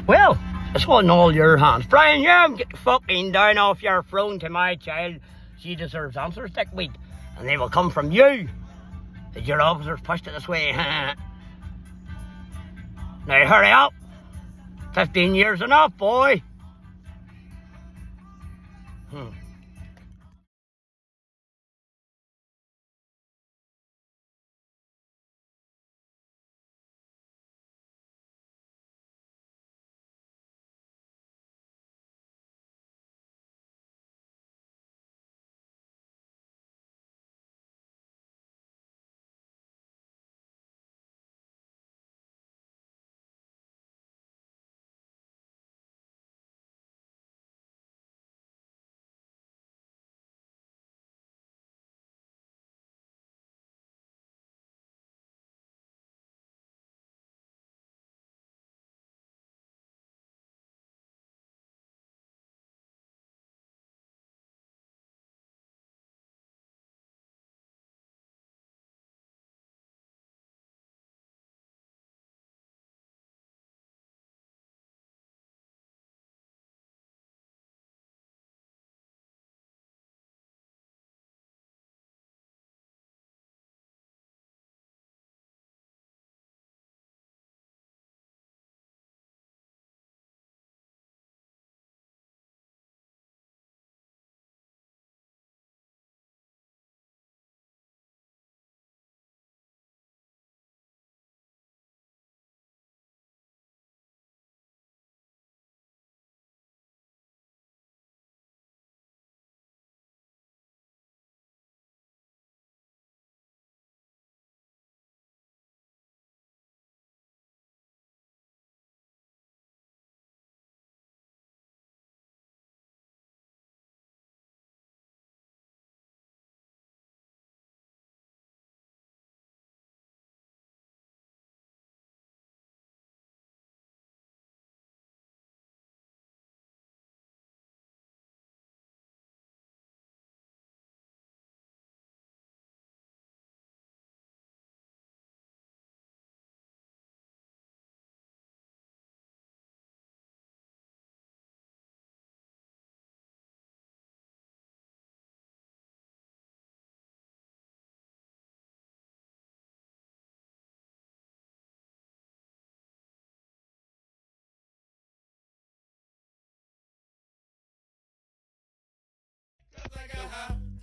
well, it's all in all your hands. Bryan, get the fucking down off your throne to my child. She deserves answers, dickweed. And they will come from you. As your officers pushed it this way. Now hurry up. 15 years enough, boy.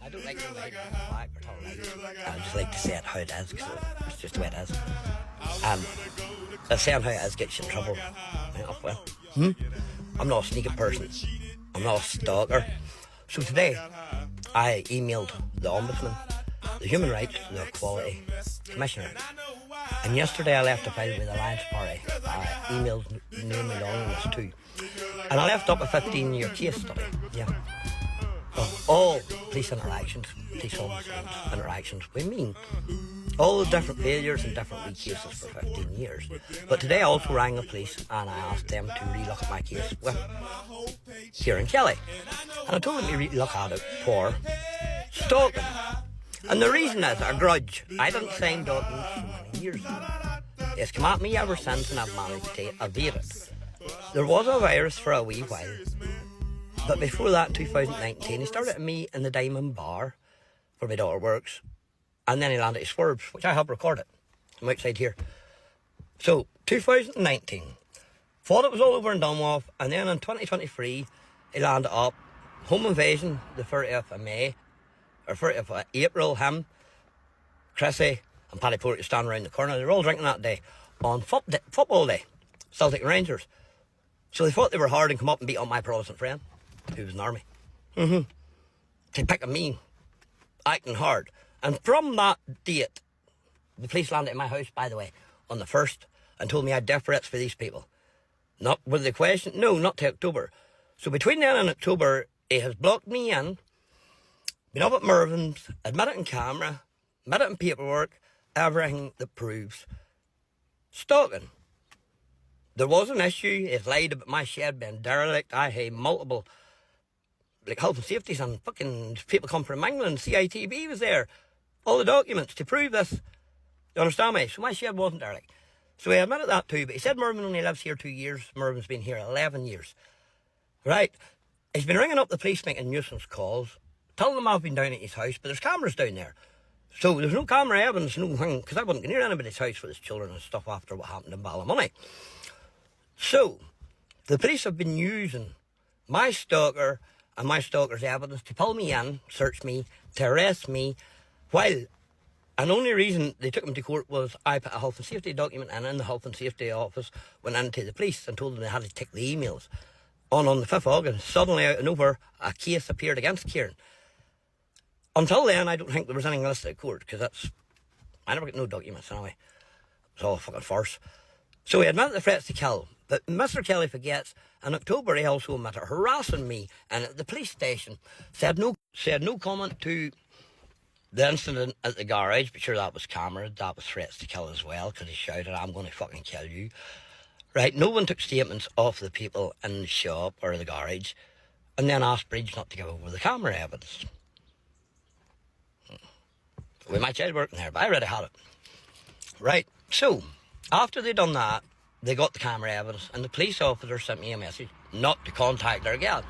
I don't like to write back or tell lies. I just like to say it how it is, because it's just the way it is. Saying how it is gets you in trouble. I'm not a sneaky person. I'm not a stalker. So today, I emailed the Ombudsman, the Human Rights and Equality Commissioner. And yesterday I left a file with the Alliance Party. I emailed Naomi Long on this too. And I left up a 15-year case study. Yeah. Of all police interactions, police ombudsman interactions with me. All the different failures and different wee cases for 15 years. But today I also rang the police and I asked them to relook at my case with Kieran Kelly. And I told them to relook at it for stalking. And the reason is a grudge. I didn't sign documents so many years ago. It's come at me ever since and I've managed to evade it. There was a virus for a wee while. But before that, in 2019, he started at me in the Diamond Bar where my daughter works. And then he landed his swerves, which I have recorded. I'm outside here. So, 2019. Thought it was all over and done with. And then in 2023, he landed up. Home invasion, the 30th of May. Or 30th of April, him, Chrissy, and Paddy Porter standing around the corner. They were all drinking that day on football day. Celtic and Rangers. So they thought they were hard and come up and beat up my Protestant friend, who was in the army. They picked on me, acting hard. And from that date, the police landed in my house, by the way, on the 1st, and told me I had death threats for these people. Not with the question, no, not till October. So between then and October, he has blocked me in, been up at Mervyn's, admitted in camera, admitted in paperwork, everything that proves stalking. There was an issue, he's lied about my shed being derelict. I had multiple health and safeties and fucking people come from England, CITB was there. All the documents to prove this. You understand me? So my shed wasn't derelict. So he admitted that too, but he said Mervyn only lives here 2 years. Mervyn's been here 11 years. Right? He's been ringing up the police making nuisance calls, telling them I've been down at his house, but there's cameras down there. So there's no camera evidence, no thing, because I wasn't near anybody's house with his children and stuff after what happened in Ballymoney. So, the police have been using my stalker and my stalker's evidence to pull me in, search me, to arrest me, while, and the only reason they took him to court was I put a health and safety document in the health and safety office, went into the police and told them they had to take the emails. On the 5th of August, suddenly out of nowhere, a case appeared against Kieran. Until then, I don't think there was anything listed at court, because I never got no documents anyway. It's all a fucking farce. So he admitted the threats to kill, but Mr. Kelly forgets, in October he also admitted harassing me, and at the police station said no comment to the incident at the garage, but sure that was cameraed, that was threats to kill as well, because he shouted, I'm going to fucking kill you. Right, no one took statements off the people in the shop or the garage, and then asked Bridge not to give over the camera evidence. We might try working there, but I already had it. Right, so, after they done that, they got the camera evidence, and the police officer sent me a message not to contact her again.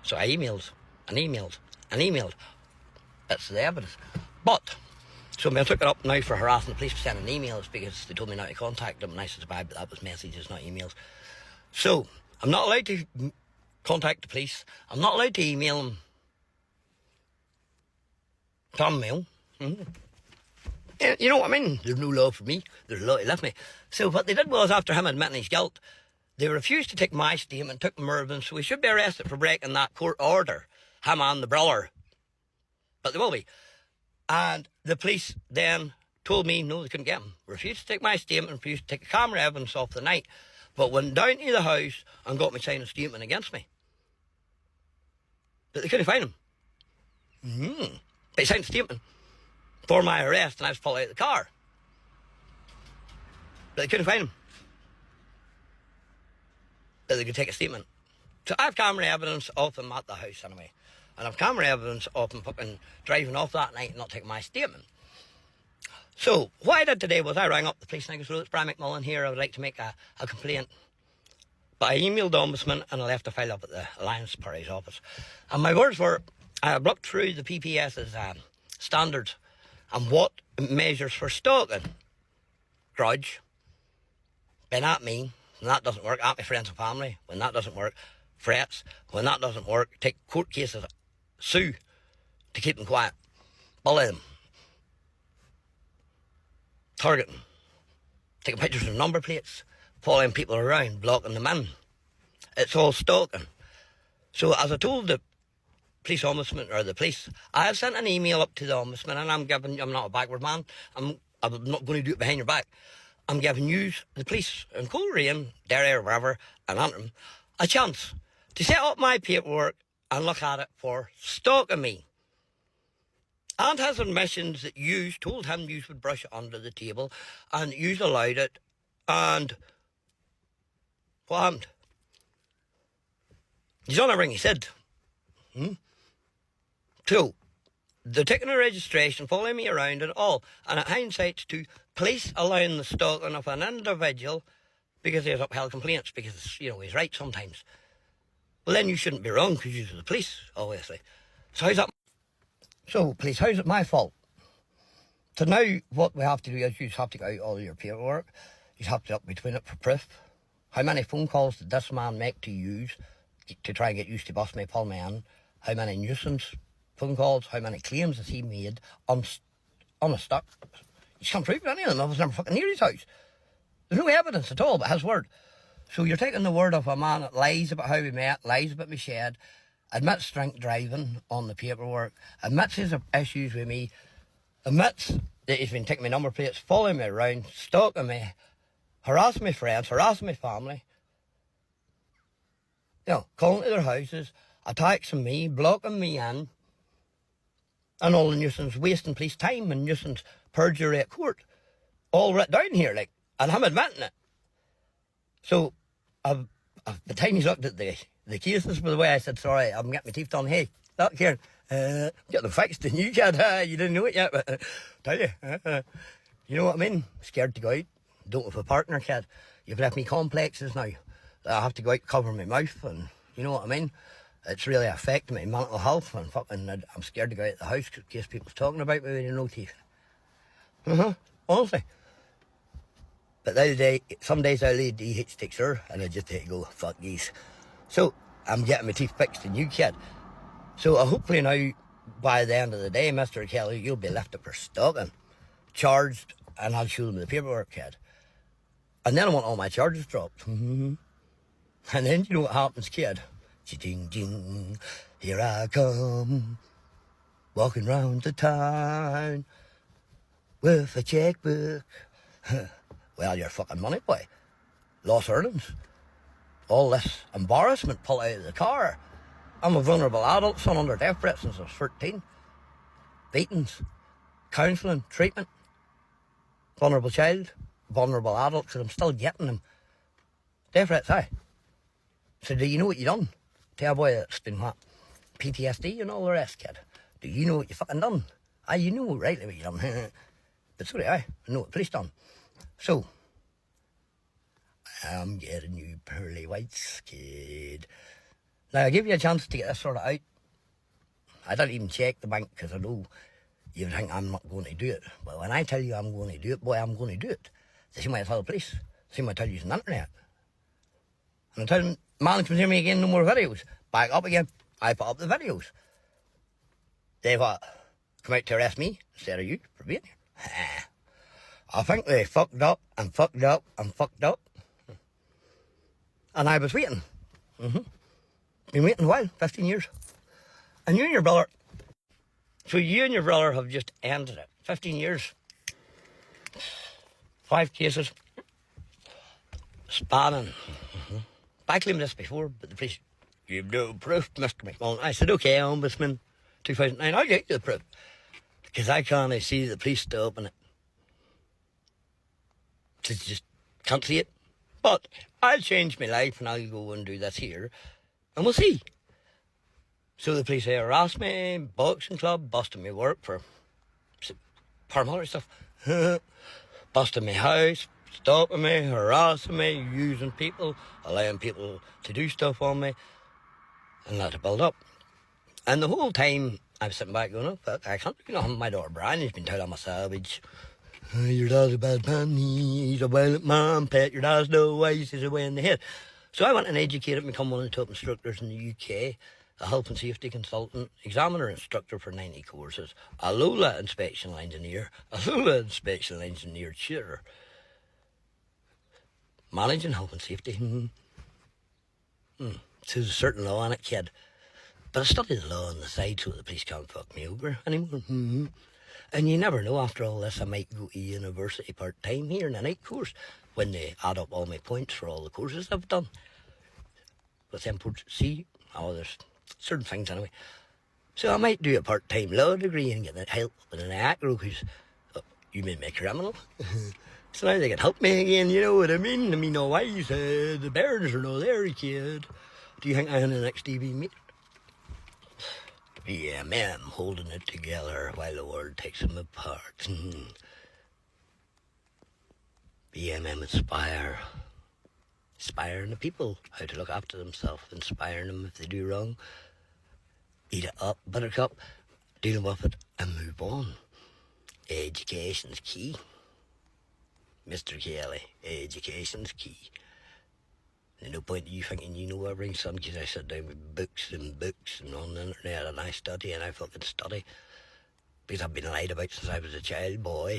So I emailed, and emailed, and emailed. That's the evidence. But, so I took it up now for harassing the police for sending emails because they told me not to contact them, and I said, bad, but that was messages, not emails. So, I'm not allowed to contact the police. I'm not allowed to email them. Tom mail. You know what I mean? There's no law for me. There's a law to lift me. So what they did was, after him admitting his guilt, they refused to take my statement, took Mervyn, so he should be arrested for breaking that court order. Him and the brother. But they will be. And the police then told me, no, they couldn't get him. Refused to take my statement, refused to take the camera evidence off the night, but went down to the house and got me signing a statement against me. But they couldn't find him. But he signed a statement for my arrest, and I was pulled out of the car. But they couldn't find him. But they could take a statement. So I have camera evidence of him at the house anyway. And I have camera evidence of him fucking driving off that night and not taking my statement. So what I did today was I rang up the police and I goes, it's Bryan McMullen here, I would like to make a complaint. But I emailed the ombudsman and I left the file up at the Alliance Party's office. And my words were, I looked through the PPS's standards and what measures for stalking. Grudge. Been at me, when that doesn't work, at my friends and family, when that doesn't work. Threats, when that doesn't work, take court cases, sue to keep them quiet. Bully them. Target them. Taking pictures of number plates, following people around, blocking them in. It's all stalking. So as I told the police ombudsman, or the police, I have sent an email up to the ombudsman, and I'm not a backward man, I'm not going to do it behind your back. I'm giving you, the police in Coleraine, Derry or wherever, and Antrim, a chance to set up my paperwork and look at it for stalking me. and has admissions that you told him you would brush it under the table, and you allowed it, and what happened? He's done everything he said. So, they're taking a registration, following me around and all, and at hindsight to police allowing the stalking of an individual because he has upheld complaints, because, you know, he's right sometimes. Well, then you shouldn't be wrong because you're the police, obviously. So how's that? So, police, how's it my fault? So now what we have to do is you just have to get out all your paperwork. You have to up between it for proof. How many phone calls did this man make to use to try and get used to bust me, pull me in? How many nuisance phone calls? How many claims has he made on a stock? You can't prove any of them. I was never fucking near his house. There's no evidence at all but his word. So you're taking the word of a man that lies about how we met, lies about my shed, admits drink driving on the paperwork, admits his issues with me, admits that he's been taking my number plates, following me around, stalking me, harassing my friends, harassing my family. You know, calling to their houses, attacking me, blocking me in, and all the nuisance, wasting police time and nuisance perjury at court. All written down here, like, and I'm admitting it. So, by the time he's looked at the cases, by the way, I said, sorry, I'm getting my teeth done. Hey, look, Kieran, get them fixed, and you kid, you didn't know it yet, but tell you, you know what I mean? Scared to go out, don't have a partner, kid. You've left me complexes now. I have to go out, cover my mouth, and you know what I mean? It's really affecting my mental health, and fucking, I'm scared to go out of the house in case people's talking about me with no teeth. Honestly. But the other day, some days I lay DH takes her, and I just take go, fuck these. So, I'm getting my teeth fixed, and you kid. So, hopefully now, by the end of the day, Mr. Kelly, you'll be left up for stalking, charged, and I'll show them the paperwork, kid. And then I want all my charges dropped. And then you know what happens, kid? Ding, ding, here I come, walking round the town with a checkbook. Well, you're fucking money, boy. Lost earnings. All this embarrassment pulled out of the car. I'm a vulnerable adult, son under death threat since I was 13. Beatings, counselling, treatment. Vulnerable child, vulnerable adult, because I'm still getting them. Death threats, aye. So do you know what you done? Tell a boy that's been what? PTSD and all the rest, kid. Do you know what you fucking done? Aye, you know rightly what you done. But sorry, I know what the police done. So, I'm getting you pearly whites, kid. Now, I give you a chance to get this sorted out. I don't even check the bank because I know you think I'm not going to do it. But when I tell you I'm going to do it, boy, I'm going to do it. The same way I tell the police. The same way I tell you it's on the internet. And I tell them, management hear me again, no more videos. Back up again. I put up the videos. They what? Come out to arrest me instead of you for being here. I think they fucked up and fucked up and fucked up. And I was waiting. Been waiting a while, 15 years. And you and your brother, so you and your brother have just ended it. 15 years. 5 cases. Spanning. I claimed this before, but the police, you've no proof, Mr. McMullen. I said, okay, Ombudsman, 2009, I'll get you the proof. Because I can't see the police to open it. Just can't see it. But I'll change my life and I'll go and do this here. And we'll see. So the police harassed me, boxing club, busted me work for paramilitary stuff. Busted my house, stalking me, harassing me, using people, allowing people to do stuff on me, and let it build up. And the whole time I was sitting back going, oh, fuck, I can't do nothing. My daughter Bryan has been told I'm a savage. Your dad's a bad man, he's a violent man, pet, your dad's no wise, he's away in the head. So I went and educated, become one of the top instructors in the UK, a health and safety consultant, examiner instructor for 90 courses, a Lola inspectional engineer, a Lola inspectional engineer tutor, managing health and safety. So there's a certain law in it, kid. But I studied the law on the side so the police can't fuck me over anymore. And you never know, after all this, I might go to university part-time here in a night course when they add up all my points for all the courses I've done. With them, see, oh, there's certain things anyway. So I might do a part-time law degree and get the help with an acro, because you made me a criminal. So now they can help me again, you know what I mean? I mean, no wise, the bairns are no there, kid. Do you think I'm the next TV meet? Yeah, man, holding it together while the world takes them apart. BMM inspire. Inspiring the people how to look after themselves, inspiring them if they do wrong. Eat it up, buttercup, deal with it and move on. Education's key. Mr. Kelly, education's key. There's no point in you thinking you know everything, son, because I sit down with books and on the internet and I study and I fucking study. Because I've been lied about since I was a child, boy.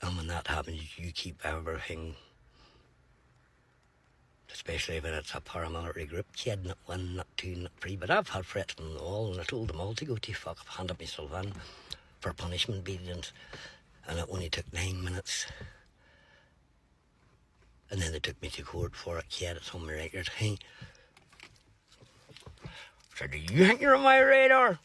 And when that happens, you keep everything, especially when it's a paramilitary group, kid, not one, not two, not three. But I've had threats from them all, and I told them all to go to fuck. I've handed myself in for punishment beatings, and it only took 9 minutes. And then they took me to court for it, kid. It's on my record. So do you think you're on my radar?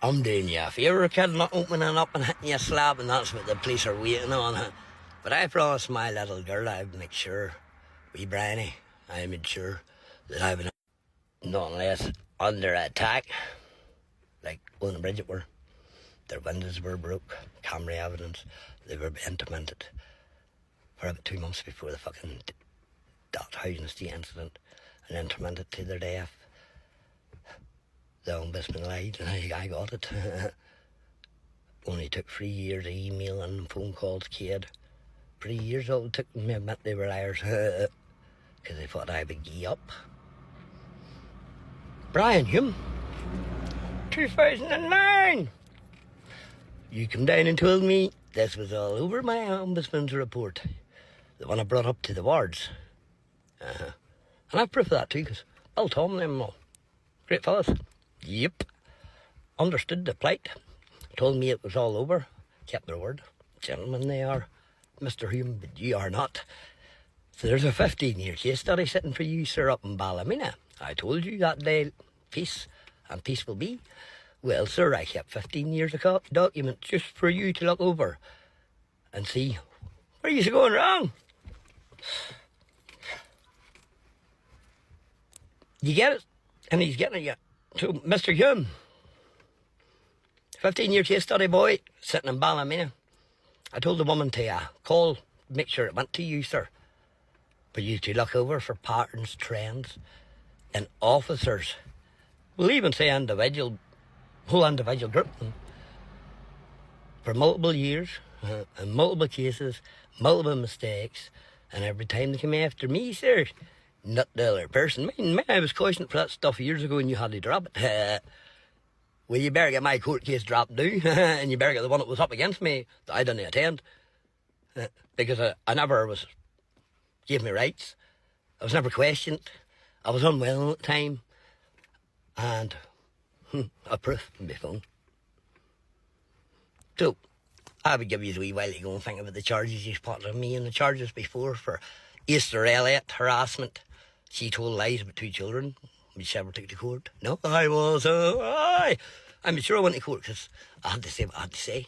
I'm doing you a favour, kid, not opening up and hitting you a slab, and that's what the police are waiting on. But I promised my little girl I would make sure, wee Bryan, I made sure that I would not unless under attack, like on the bridge it were. Their windows were broke, camera evidence, they were implemented for about 2 months before the fucking housing estate incident, and implemented to their death. The ombudsman lied and I got it. Only took 3 years of email and phone calls, kid. 3 years old took them to admit they were liars, because they thought I would gee up. Bryan Hume, 2009. You come down and told me this was all over my ombudsman's report, the one I brought up to the wards. And I've proof of that too, because I'll tell them all. Great fellas. Yep. Understood the plight. Told me it was all over. Kept their word. Gentlemen they are. Mr. Hume, but you are not. So there's a 15-year case study sitting for you, sir, up in Ballymena. I told you that day, peace, and peace will be. Well, sir, I kept 15 years of documents just for you to look over and see where you're going wrong. You get it? And he's getting it yet. So, Mr. Hume, 15-year case study, boy, sitting in Ballymena. I told the woman to call, make sure it went to you, sir. For you to look over for patterns, trends, and officers. We'll even say whole individual group. For multiple years, and multiple cases, multiple mistakes, and every time they come after me, sir, not the other person. I was cautioned for that stuff years ago and you had to drop it. Well, you better get my court case dropped now, and you better get the one that was up against me that I didn't attend. Because I never was gave me rights. I was never questioned. I was unwell at the time. And a proof in my phone. So, I would give you a wee while to go and think about the charges you put on me and the charges before for Easter Elliott, harassment. She told lies about 2 children. We never took to court. No, I was. I'm sure I went to court because I had to say what I had to say.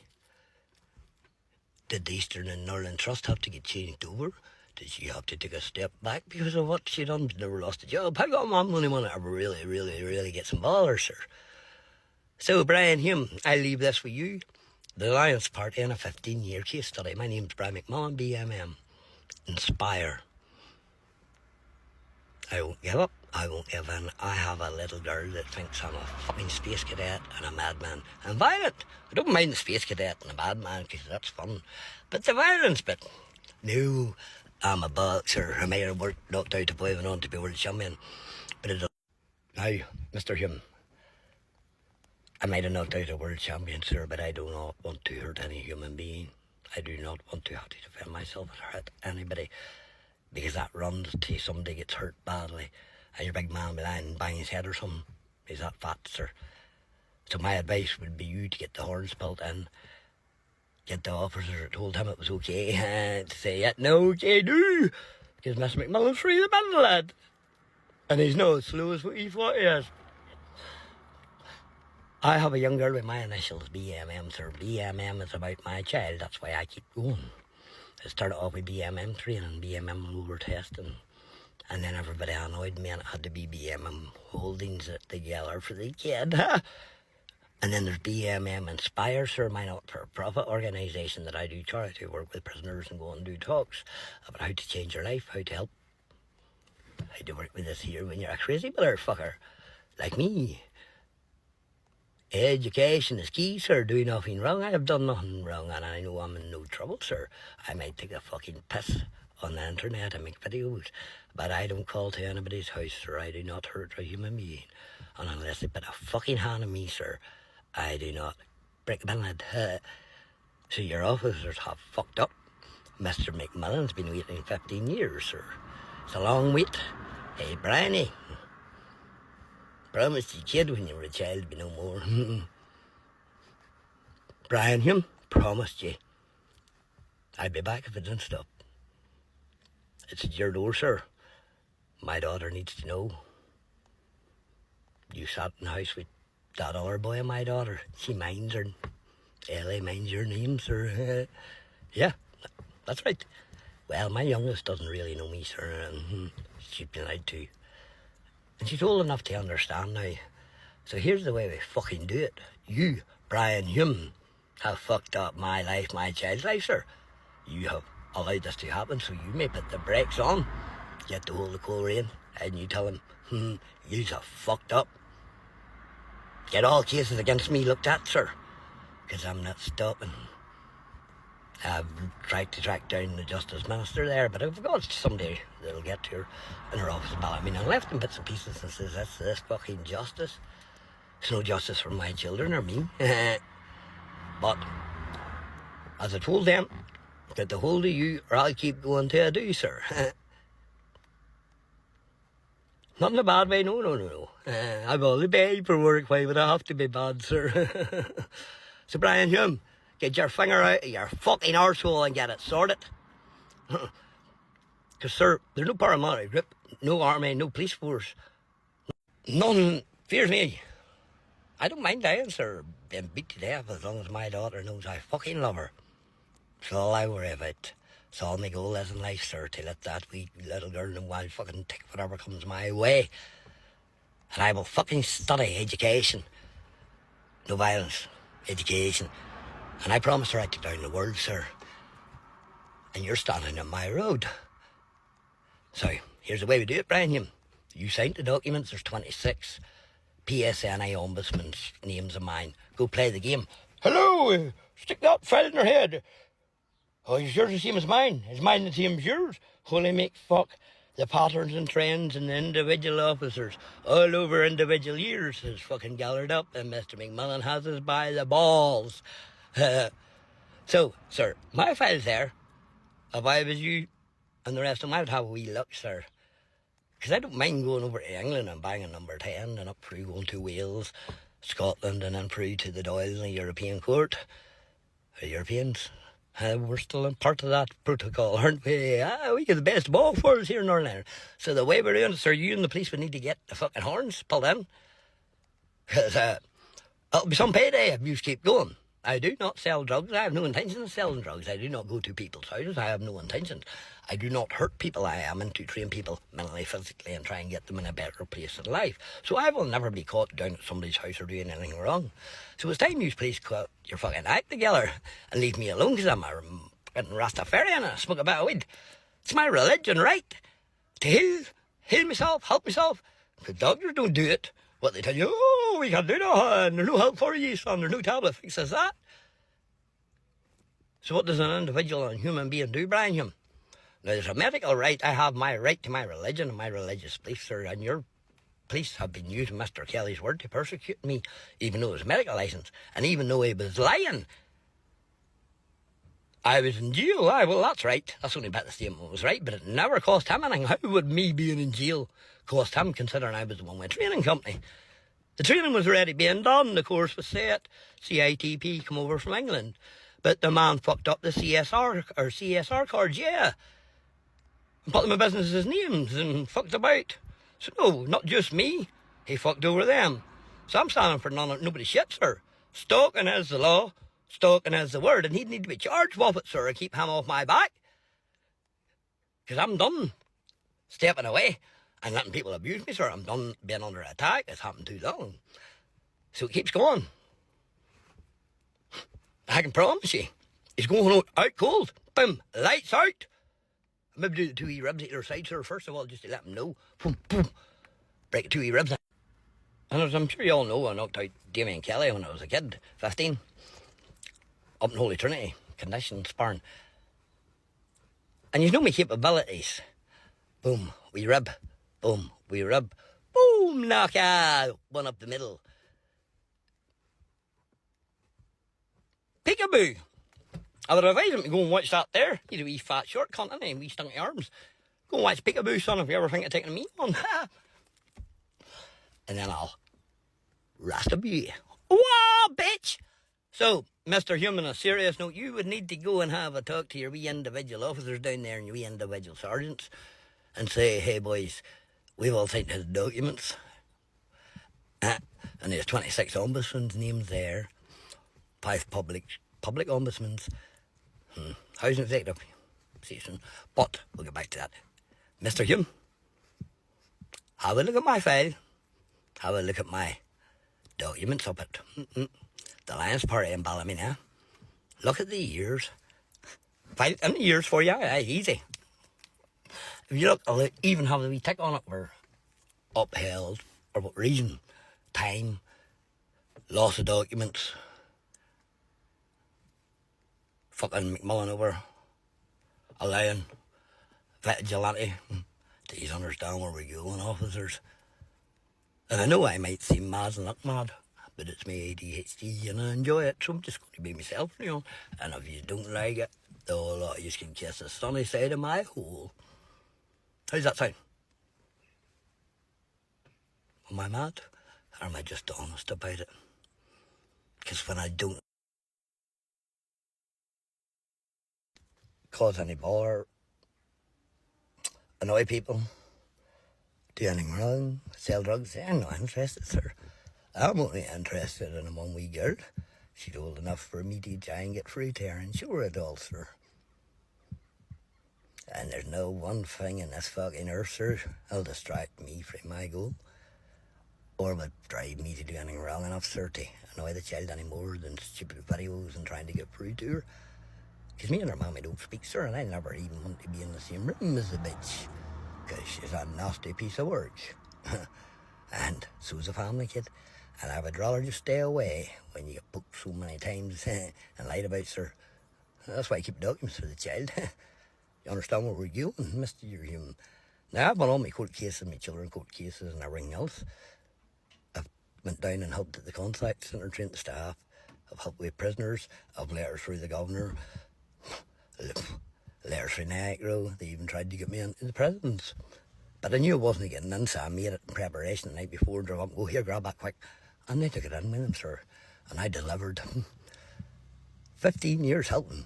Did the Eastern and Northern Trust have to get changed over? Did she have to take a step back because of what she done? She never lost a job. How come I'm the only one that ever really gets involved, sir? So, Bryan Hume, I leave this for you. The Alliance Party in a 15-year case study. My name's Bryan McMullen, BMM. Inspire. I won't give up. I won't give in. I have a little girl that thinks I'm a fucking space cadet and a madman. And violent. I don't mind the space cadet and the madman because that's fun. But the violence bit. No, I'm a boxer. I may have knocked out a boy and on to be world champion. But it doesn't. Now, Mr. Hume, I might have knocked out a world champion, sir, but I do not want to hurt any human being. I do not want to have to defend myself or hurt anybody, because that runs to somebody gets hurt badly and your big man will be lying and bang his head or something. He's that fat, sir. So my advice would be you to get the horns built in, get the officer that told him it was okay to say it, no, okay, do, because Mr. McMullen's free the middle, lad. And he's not as slow as what he thought he is. I have a young girl with my initials, BMM, sir. BMM is about my child, that's why I keep going. I started off with BMM training, BMM over testing. And then everybody annoyed me and it had to be BMM holdings it together for the kid. And then there's BMM Inspire, sir, my not-for-profit organisation that I do charity work with prisoners and go and do talks about how to change your life, how to help, how to work with this here when you're a crazy motherfucker like me. Education is key, sir. Do nothing wrong. I have done nothing wrong and I know I'm in no trouble, sir. I might take a fucking piss on the internet and make videos, but I don't call to anybody's house, sir. I do not hurt a human being. And unless they put a fucking hand on me, sir, I do not break them in it. So your officers have fucked up. Mr. McMillan's been waiting 15 years, sir. It's a long wait. Hey, Bryan, promised you kid when you were a child, be no more. Bryan Hume promised you I'd be back if it didn't stop. It's at your door, sir. My daughter needs to know. You sat in the house with that other boy and my daughter. She minds her. Ellie minds your name, sir. Yeah, that's right. Well, my youngest doesn't really know me, sir, and she's been out too. And she's old enough to understand now. So here's the way we fucking do it. You, Bryan Hume, have fucked up my life, my child's life, sir. You have allowed this to happen, so you may put the brakes on, get to hold the cold rein, and you tell him, you have fucked up. Get all cases against me looked at, sir, because I'm not stopping. I've tried to track down the Justice Minister there, but I've got somebody that'll get to her in her office. I mean, I left in bits and pieces and says, that's this fucking justice. There's no justice for my children or me. But, as I told them, get the hold of you or I'll keep going till I do, sir. Not in a bad way, no. I've only paid for work, why would I have to be bad, sir? So Bryan Hume, get your finger out of your fucking arsehole and get it sorted. Because, sir, there's no paramilitary group, no army, no police force. None fears me. I don't mind dying, sir, being beat to death as long as my daughter knows I fucking love her. It's all I worry about. It's all my goal is in life, sir, to let that wee little girl know I'll fucking take whatever comes my way. And I will fucking study education. No violence. Education. And I promise her I'd take down the world, sir. And you're standing on my road. So, here's the way we do it, Bryan Hume. You signed the documents, there's 26 PSNI ombudsman's names of mine. Go play the game. Hello, stick that file in her head. Oh, is yours the same as mine? Is mine the same as yours? Holy make fuck. The patterns and trends and the individual officers all over individual years is fucking gathered up and Mr. McMillan has us by the balls. So, sir, my file's there. If I was you and the rest of them, I would have a wee look, sir. Because I don't mind going over to England and banging number 10 and up through going to Wales, Scotland and then through to the Dáil in the European Court. The Europeans, we're still in part of that protocol, aren't we? We get the best of both worlds here in Northern Ireland. So the way we're doing it, sir, you and the police would need to get the fucking horns pulled in. Because it'll be some payday if you keep going. I do not sell drugs. I have no intention of selling drugs. I do not go to people's houses. I have no intention. I do not hurt people. I am into train people mentally, physically, and try and get them in a better place in life. So I will never be caught down at somebody's house or doing anything wrong. So it's time you please cut your fucking act together and leave me alone because I'm a fucking Rastafarian and I smoke a bit of weed. It's my religion, right? To heal myself, help myself. The doctors don't do it. What they tell you, oh, we can't do that, and there's no help for you, son, there's no tablet fixes that. So what does an individual and human being do, Bryan Hume? Now, there's a medical right. I have my right to my religion and my religious beliefs, sir, and your police have been using Mr. Kelly's word to persecute me, even though it was a medical licence, and even though he was lying. I was in jail. Well, that's right. That's the only bit the statement was right, but it never cost him anything. How would me being in jail cost him, considering I was the one with a training company? The training was already being done. The course was set. CITP come over from England. But the man fucked up the CSR cards, yeah. And put them in businesses' names and fucked about. So no, not just me. He fucked over them. So I'm standing for nobody shit, sir. Stalking is the law. Stalking is the word. And he'd need to be charged with it, sir, and keep him off my back. Because I'm done stepping away and letting people abuse me, sir. I'm done being under attack. It's happened too long. So it keeps going. I can promise you, he's going out cold. Boom, lights out. Maybe do the 2 wee ribs at either side, sir, first of all, just to let him know. Boom, boom. Break the 2 wee ribs. And as I'm sure you all know, I knocked out Damien Kelly when I was a kid, 15. Up in Holy Trinity, condition sparring. And you know my capabilities. Boom, wee rib. Boom, wee rib. Boom, knock out. One up the middle. Peekaboo. I would advise him to go and watch that there. He's a wee fat short cunt, isn't he? Wee stunky arms. Go and watch Peekaboo, son, if you ever think of taking me on. And then I'll Rastaboo. Wow, bitch! So, Mr. Hume, on a serious note, you would need to go and have a talk to your wee individual officers down there and your wee individual sergeants and say, hey boys, we've all signed his documents. And there's 26 ombudsmen's names there. 5 public ombudsmen's. Housing executive station. But we'll get back to that. Mr. Hume, have a look at my file. Have a look at my documents up at the Lions Party in Ballymena. Look at the years. File in the years for you. Aye, easy. If you look, I'll even have the wee tick on it where upheld, or what reason, time, loss of documents, fucking McMullen over, allowing vigilante. Please understand where we're going, officers. And I know I might seem mad and look mad, but it's my ADHD and I enjoy it, so I'm just going to be myself, you know. And if you don't like it, the whole lot of you can kiss the sunny side of my hole. How's that sound? Am I mad? Or am I just honest about it? Because when I don't cause any bother, annoy people, do anything wrong, sell drugs, I'm not interested, sir. I'm only interested in a one wee girl. She's old enough for me to try and get free to her and show her a doll, sir. And there's no one thing in this fucking earth, sir, that'll distract me from my goal. Or would drive me to do anything wrong enough, sir, to annoy the child any more than stupid videos and trying to get through to her. Because me and her mammy don't speak, sir, and I never even want to be in the same room as the bitch. Because she's a nasty piece of work. And so's a family kid. And I would rather just stay away when you get booked so many times and lied about, sir. That's why I keep documents for the child. You understand where we're going, Mr. Hume? Now, I've been on my court cases, my children court cases and everything else. I've went down and helped at the contact centre, trained the staff. I've helped with prisoners. I've letters through the governor. Letters from Niagara. They even tried to get me into the prisons. But I knew I wasn't getting in, so I made it in preparation the night before and drove up and go, here, grab that quick. And they took it in with them, sir. And I delivered 15 years helping.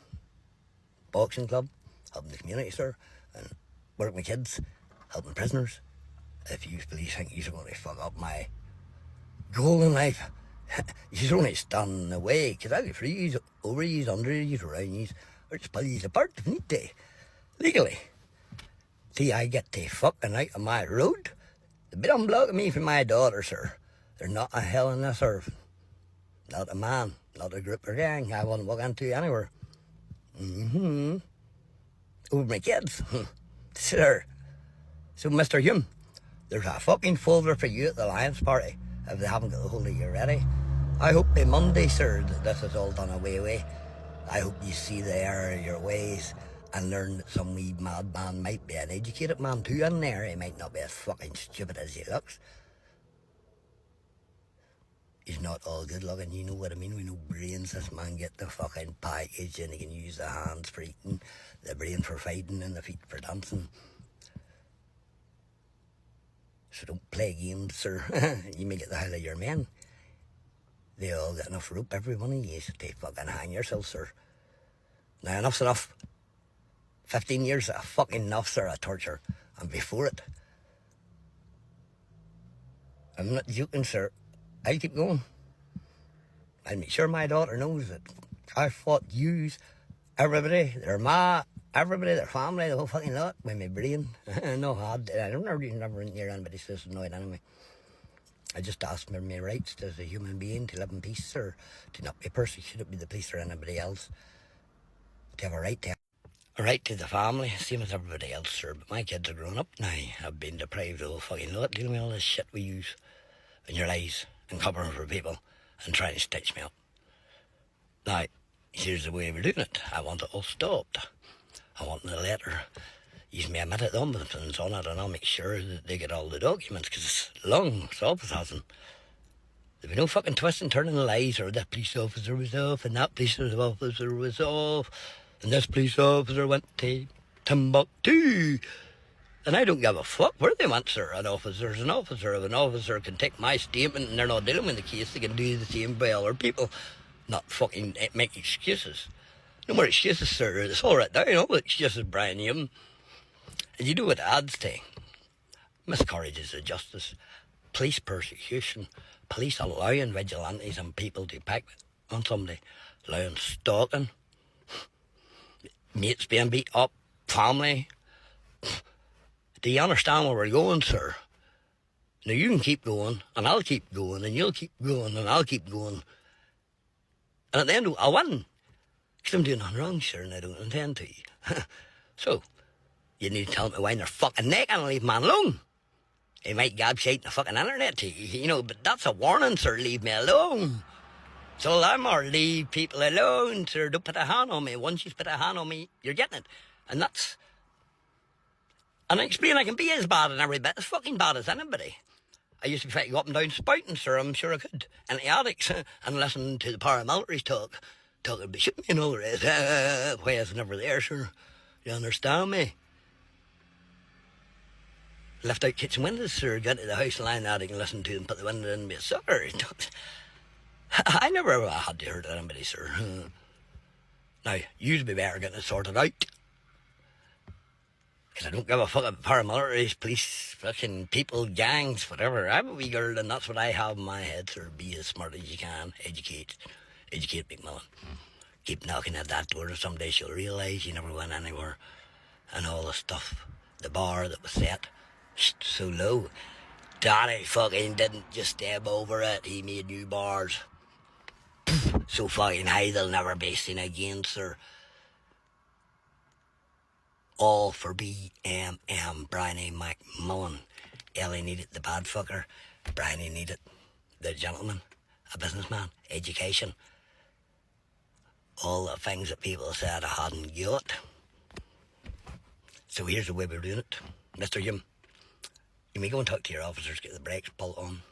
Boxing club, helping the community, sir. And working with kids, helping prisoners. If you police think you're going to fuck up my goal in life, you're only standing in the way. Because I'll be free yous, over yous, under yous, around yous, or just pull yous apart if need to. Legally. See, I get to fucking out of my road. The bit unblocking me from my daughter, sir. They're not a hell in this earth. Not a man, not a group or gang I wouldn't walk into anywhere. Over my kids. Sir. So, Mr. Hume, there's a fucking folder for you at the Lions Party if they haven't got the whole of you ready. I hope by Monday, sir, that this is all done away with. I hope you see the error of your ways and learn that some wee madman might be an educated man too in there. He might not be as fucking stupid as he looks. He's not all good looking, you know what I mean? With no brains, this man get the fucking package and he can use the hands for eating, the brain for fighting and the feet for dancing. So don't play games, sir. You may get the hell of your men. They all got enough rope, every one of you, to fucking hang yourself, sir. Now enough's enough. 15 years of fucking enough, sir, of torture. And before it, I'm not joking, sir. I'll keep going. I'll make sure my daughter knows that I fought yous, everybody, their ma, everybody, their family, the whole fucking lot, with my brain. No hard. I don't never hear anybody says annoyed anyway. I just asked for my rights as a human being to live in peace, or to not be persecuted by the police or anybody else. To have a right to the family, same as everybody else, sir. But my kids are grown up now. I've been deprived of the whole fucking lot, dealing with all this shit we use in your lives and covering for people and trying to stitch me up. Now, here's the way we're doing it. I want it all stopped. I want the letter. Use me admit it, the ombudsman's on it, and I'll make sure that they get all the documents, because it's long, it's office hasn't. There'll be no fucking twisting, turning the lies, or that police officer was off, and that police officer was off, and this police officer went to Timbuktu. And I don't give a fuck where they went, sir. An officer's an officer. If an officer can take my statement and they're not dealing with the case, they can do the same by other people. Not fucking make excuses. No more excuses, sir. It's all right down. All the excuses, Bryan, humme. And you do what adds to miscarriages of justice, police persecution, police allowing vigilantes and people to pick on somebody, allowing stalking, mates being beat up, family. Do you understand where we're going, sir? Now you can keep going, and I'll keep going, and you'll keep going, and I'll keep going. And at the end, I'll win. Because I'm doing nothing wrong, sir, and I don't intend to. So, you need to tell me why in their fucking neck and leave man alone. He might gab shite in the fucking internet to you, you know, but that's a warning, sir. Leave me alone. So I'm or leave people alone, sir. Don't put a hand on me. Once you put a hand on me, you're getting it. And that's... And I explain I can be as bad and every bit as fucking bad as anybody. I used to be fighting up and down spouting, sir. I'm sure I could. And the addicts, and listen to the paramilitaries talking about shooting me and all the rest. Why I was never there, sir. You understand me? Left out kitchen windows, sir. Got to the house and lying attic and listened to them put the window in and be a sucker. I never ever had to hurt anybody, sir. Now, you'd be better getting it sorted out. Because I don't give a fuck about paramilitaries, police, fucking people, gangs, whatever. I'm a wee girl and that's what I have in my head, sir. Be as smart as you can. Educate McMillan. Keep knocking at that door and someday she'll realise you never went anywhere. And all the stuff. The bar that was set so low. Daddy fucking didn't just step over it. He made new bars. So fucking high they'll never be seen again, sir. All for BMM, Bryan McMillan. Ellie needed the bad fucker. Bryan needed the gentleman, a businessman, education. All the things that people said I hadn't got. So here's the way we're doing it. Mr. Hume, you may go and talk to your officers, get the brakes pulled on.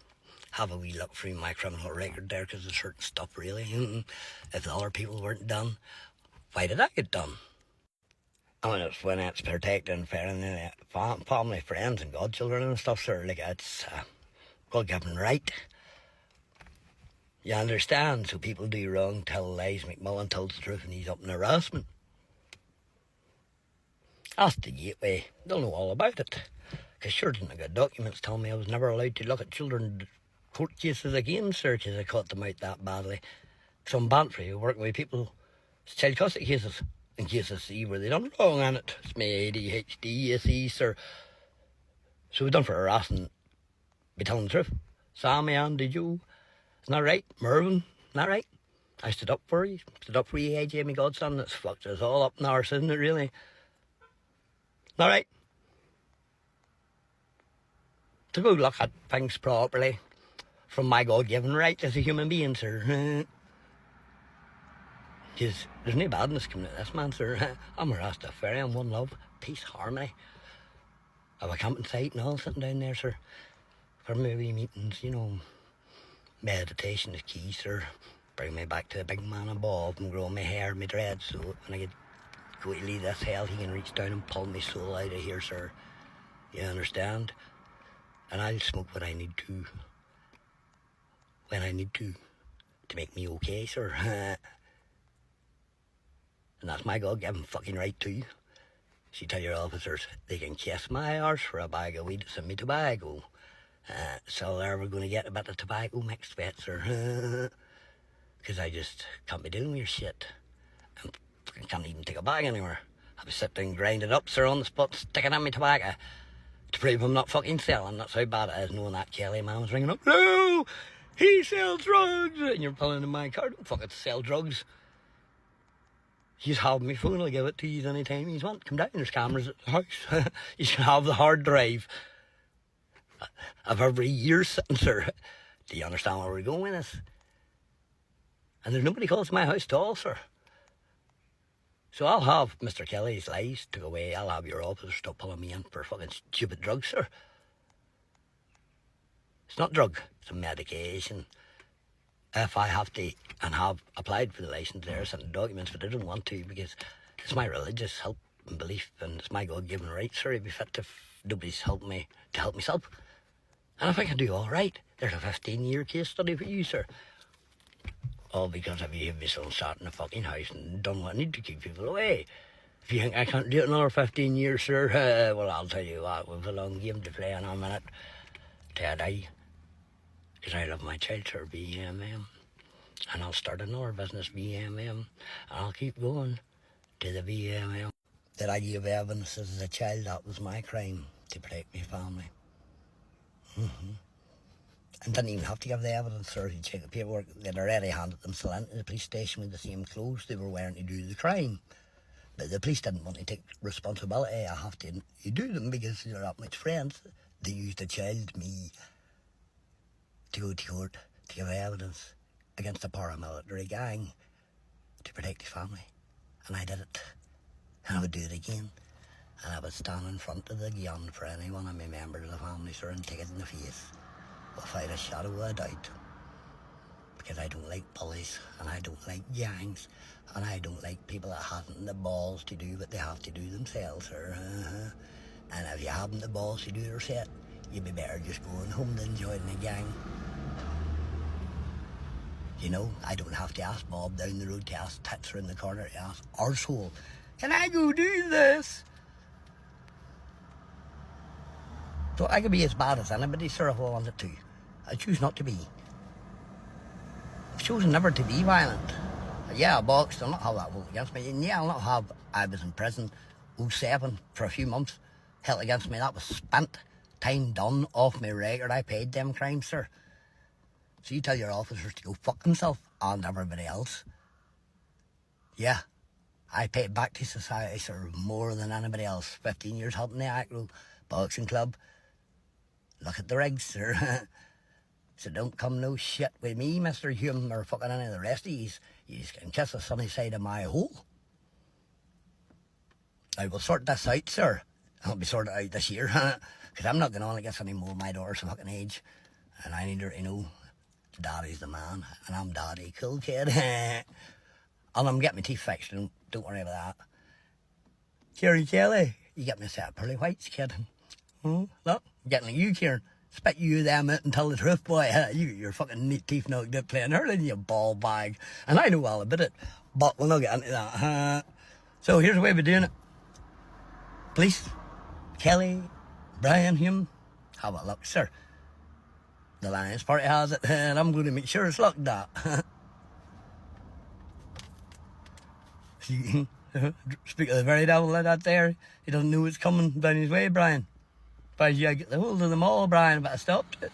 Have a wee look through my criminal record there, because there's certain stuff really. If the other people weren't done, why did I get done? I mean, it's when it's protecting family, friends and godchildren and stuff, sir. Like, it's God-given right. You understand? So people do wrong, tell lies. McMillan tells the truth and he's up in harassment. Ask the gateway. They'll know all about it. Because sure didn't I got documents telling me I was never allowed to look at children court cases again, sir, because I caught them out that badly. Some Bantry working with people, child custody cases. In case I see where they done wrong on it. It's my ADHD, SE, sir. So we're done for harassing, be telling the truth. Sammy, Andy, Joe, isn't that right? Mervyn, isn't that right? I stood up for you. Stood up for you, AJ, my godson. That's fucked us all up in ours, isn't it, really? Isn't that right? To go look at things properly from my God-given right as a human being, sir. Because there's no badness coming to this man, sir. I'm a Rastafari, I'm one love, peace, harmony. I have a camping site and all sitting down there, sir. For my wee meetings, you know. Meditation is key, sir. Bring me back to the big man above and grow my hair, my dreads, so when I go to leave this hell, he can reach down and pull my soul out of here, sir. You understand? And I'll smoke what I need to. When I need to make me okay, sir. And that's my God-given fucking right too. So you tell your officers they can kiss my arse for a bag of weed to send me tobacco. So there we're going to get a bit of tobacco mixed with it, sir. Because I just can't be dealing with your shit. And I can't even take a bag anywhere. I was sitting grind it up, sir, on the spot, sticking in my tobacco to prove I'm not fucking selling. That's how bad it is, knowing that Kelly man was ringing up. No, he sells drugs. And you're pulling in my car. Don't fucking sell drugs. You just have my phone. I'll give it to you anytime you want. Come down. There's cameras at the house. You can have the hard drive of every year sitting, sir. Do you understand where we're going with this? And there's nobody calls my house at all, sir. So I'll have Mr. Kelly's lies took away. I'll have your officer stop pulling me in for fucking stupid drugs, sir. It's not drug, it's a medication. If I have to, and have applied for the licence there, sent the documents, but I don't want to because it's my religious help and belief, and it's my God-given right, sir. I'd be fit if nobody's helped me to help myself. And if I can do all right, there's a 15-year case study for you, sir. All because of you have been sat in a fucking house and done what I need to keep people away. If you think I can't do it another 15 years, sir, well, I'll tell you what, we've a long game to play in a minute till I die. Because I love my child, sir, BMM. And I'll start another business, BMM. And I'll keep going to the BMM. Did I give evidence as a child? That was my crime, to protect my family. And didn't even have to give the evidence, sir. You check the paperwork. They'd already handed them still into the police station with the same clothes they were wearing to do the crime. But the police didn't want to take responsibility. I have to you do them because they're that much friends. They used a child, me, to go to court to give evidence against a paramilitary gang to protect the family. And I did it. And I would do it again. And I would stand in front of the gun for any one of my members of the family, sir, and take it in the face without a shadow of a doubt. Because I don't like bullies, and I don't like gangs, and I don't like people that haven't the balls to do what they have to do themselves, sir. And if you haven't the balls to do your set, you'd be better just going home than joining a gang. You know, I don't have to ask Bob down the road to ask Titzer in the corner to ask arsehole, can I go do this? So I could be as bad as anybody, sir, if I wanted to. I choose not to be. I've chosen never to be violent. Yeah, I boxed, I'll not have that vote against me. And yeah, I'll not have, I was in prison 07 for a few months, held against me. That was spent, time done, off my record. I paid them crimes, sir. So you tell your officers to go fuck themselves and everybody else. Yeah, I paid back to society, sir, more than anybody else. 15 years helping the Acro Boxing Club. Look at the rigs, sir. So don't come no shit with me, Mr. Hume, or fucking any of the rest of yous. Yous can kiss the sunny side of my hole. I will sort this out, sir. I'll be sorted out this year, because I'm not going on against any more of my daughter's fucking age. And I need her to know Daddy's the man, and I'm Daddy, cool kid. And I'm getting my teeth fixed, and don't worry about that. Kieran Kelly, you get me a set of pearly whites, kid. Look, I'm getting like you, Kieran. Spit you them out and tell the truth, boy. You get your fucking neat teeth knocked out playing hurling, you ball bag. And I know all about it, but we'll not get into that. So here's the way we're doing it. Police, Kelly, Bryan, Hume, have a look, sir. The Lions Party has it, and I'm going to make sure it's locked up. Speak of the very devil like that there. He doesn't know what's coming down his way, Bryan. But you get the hold of them all, Bryan, but I stopped it.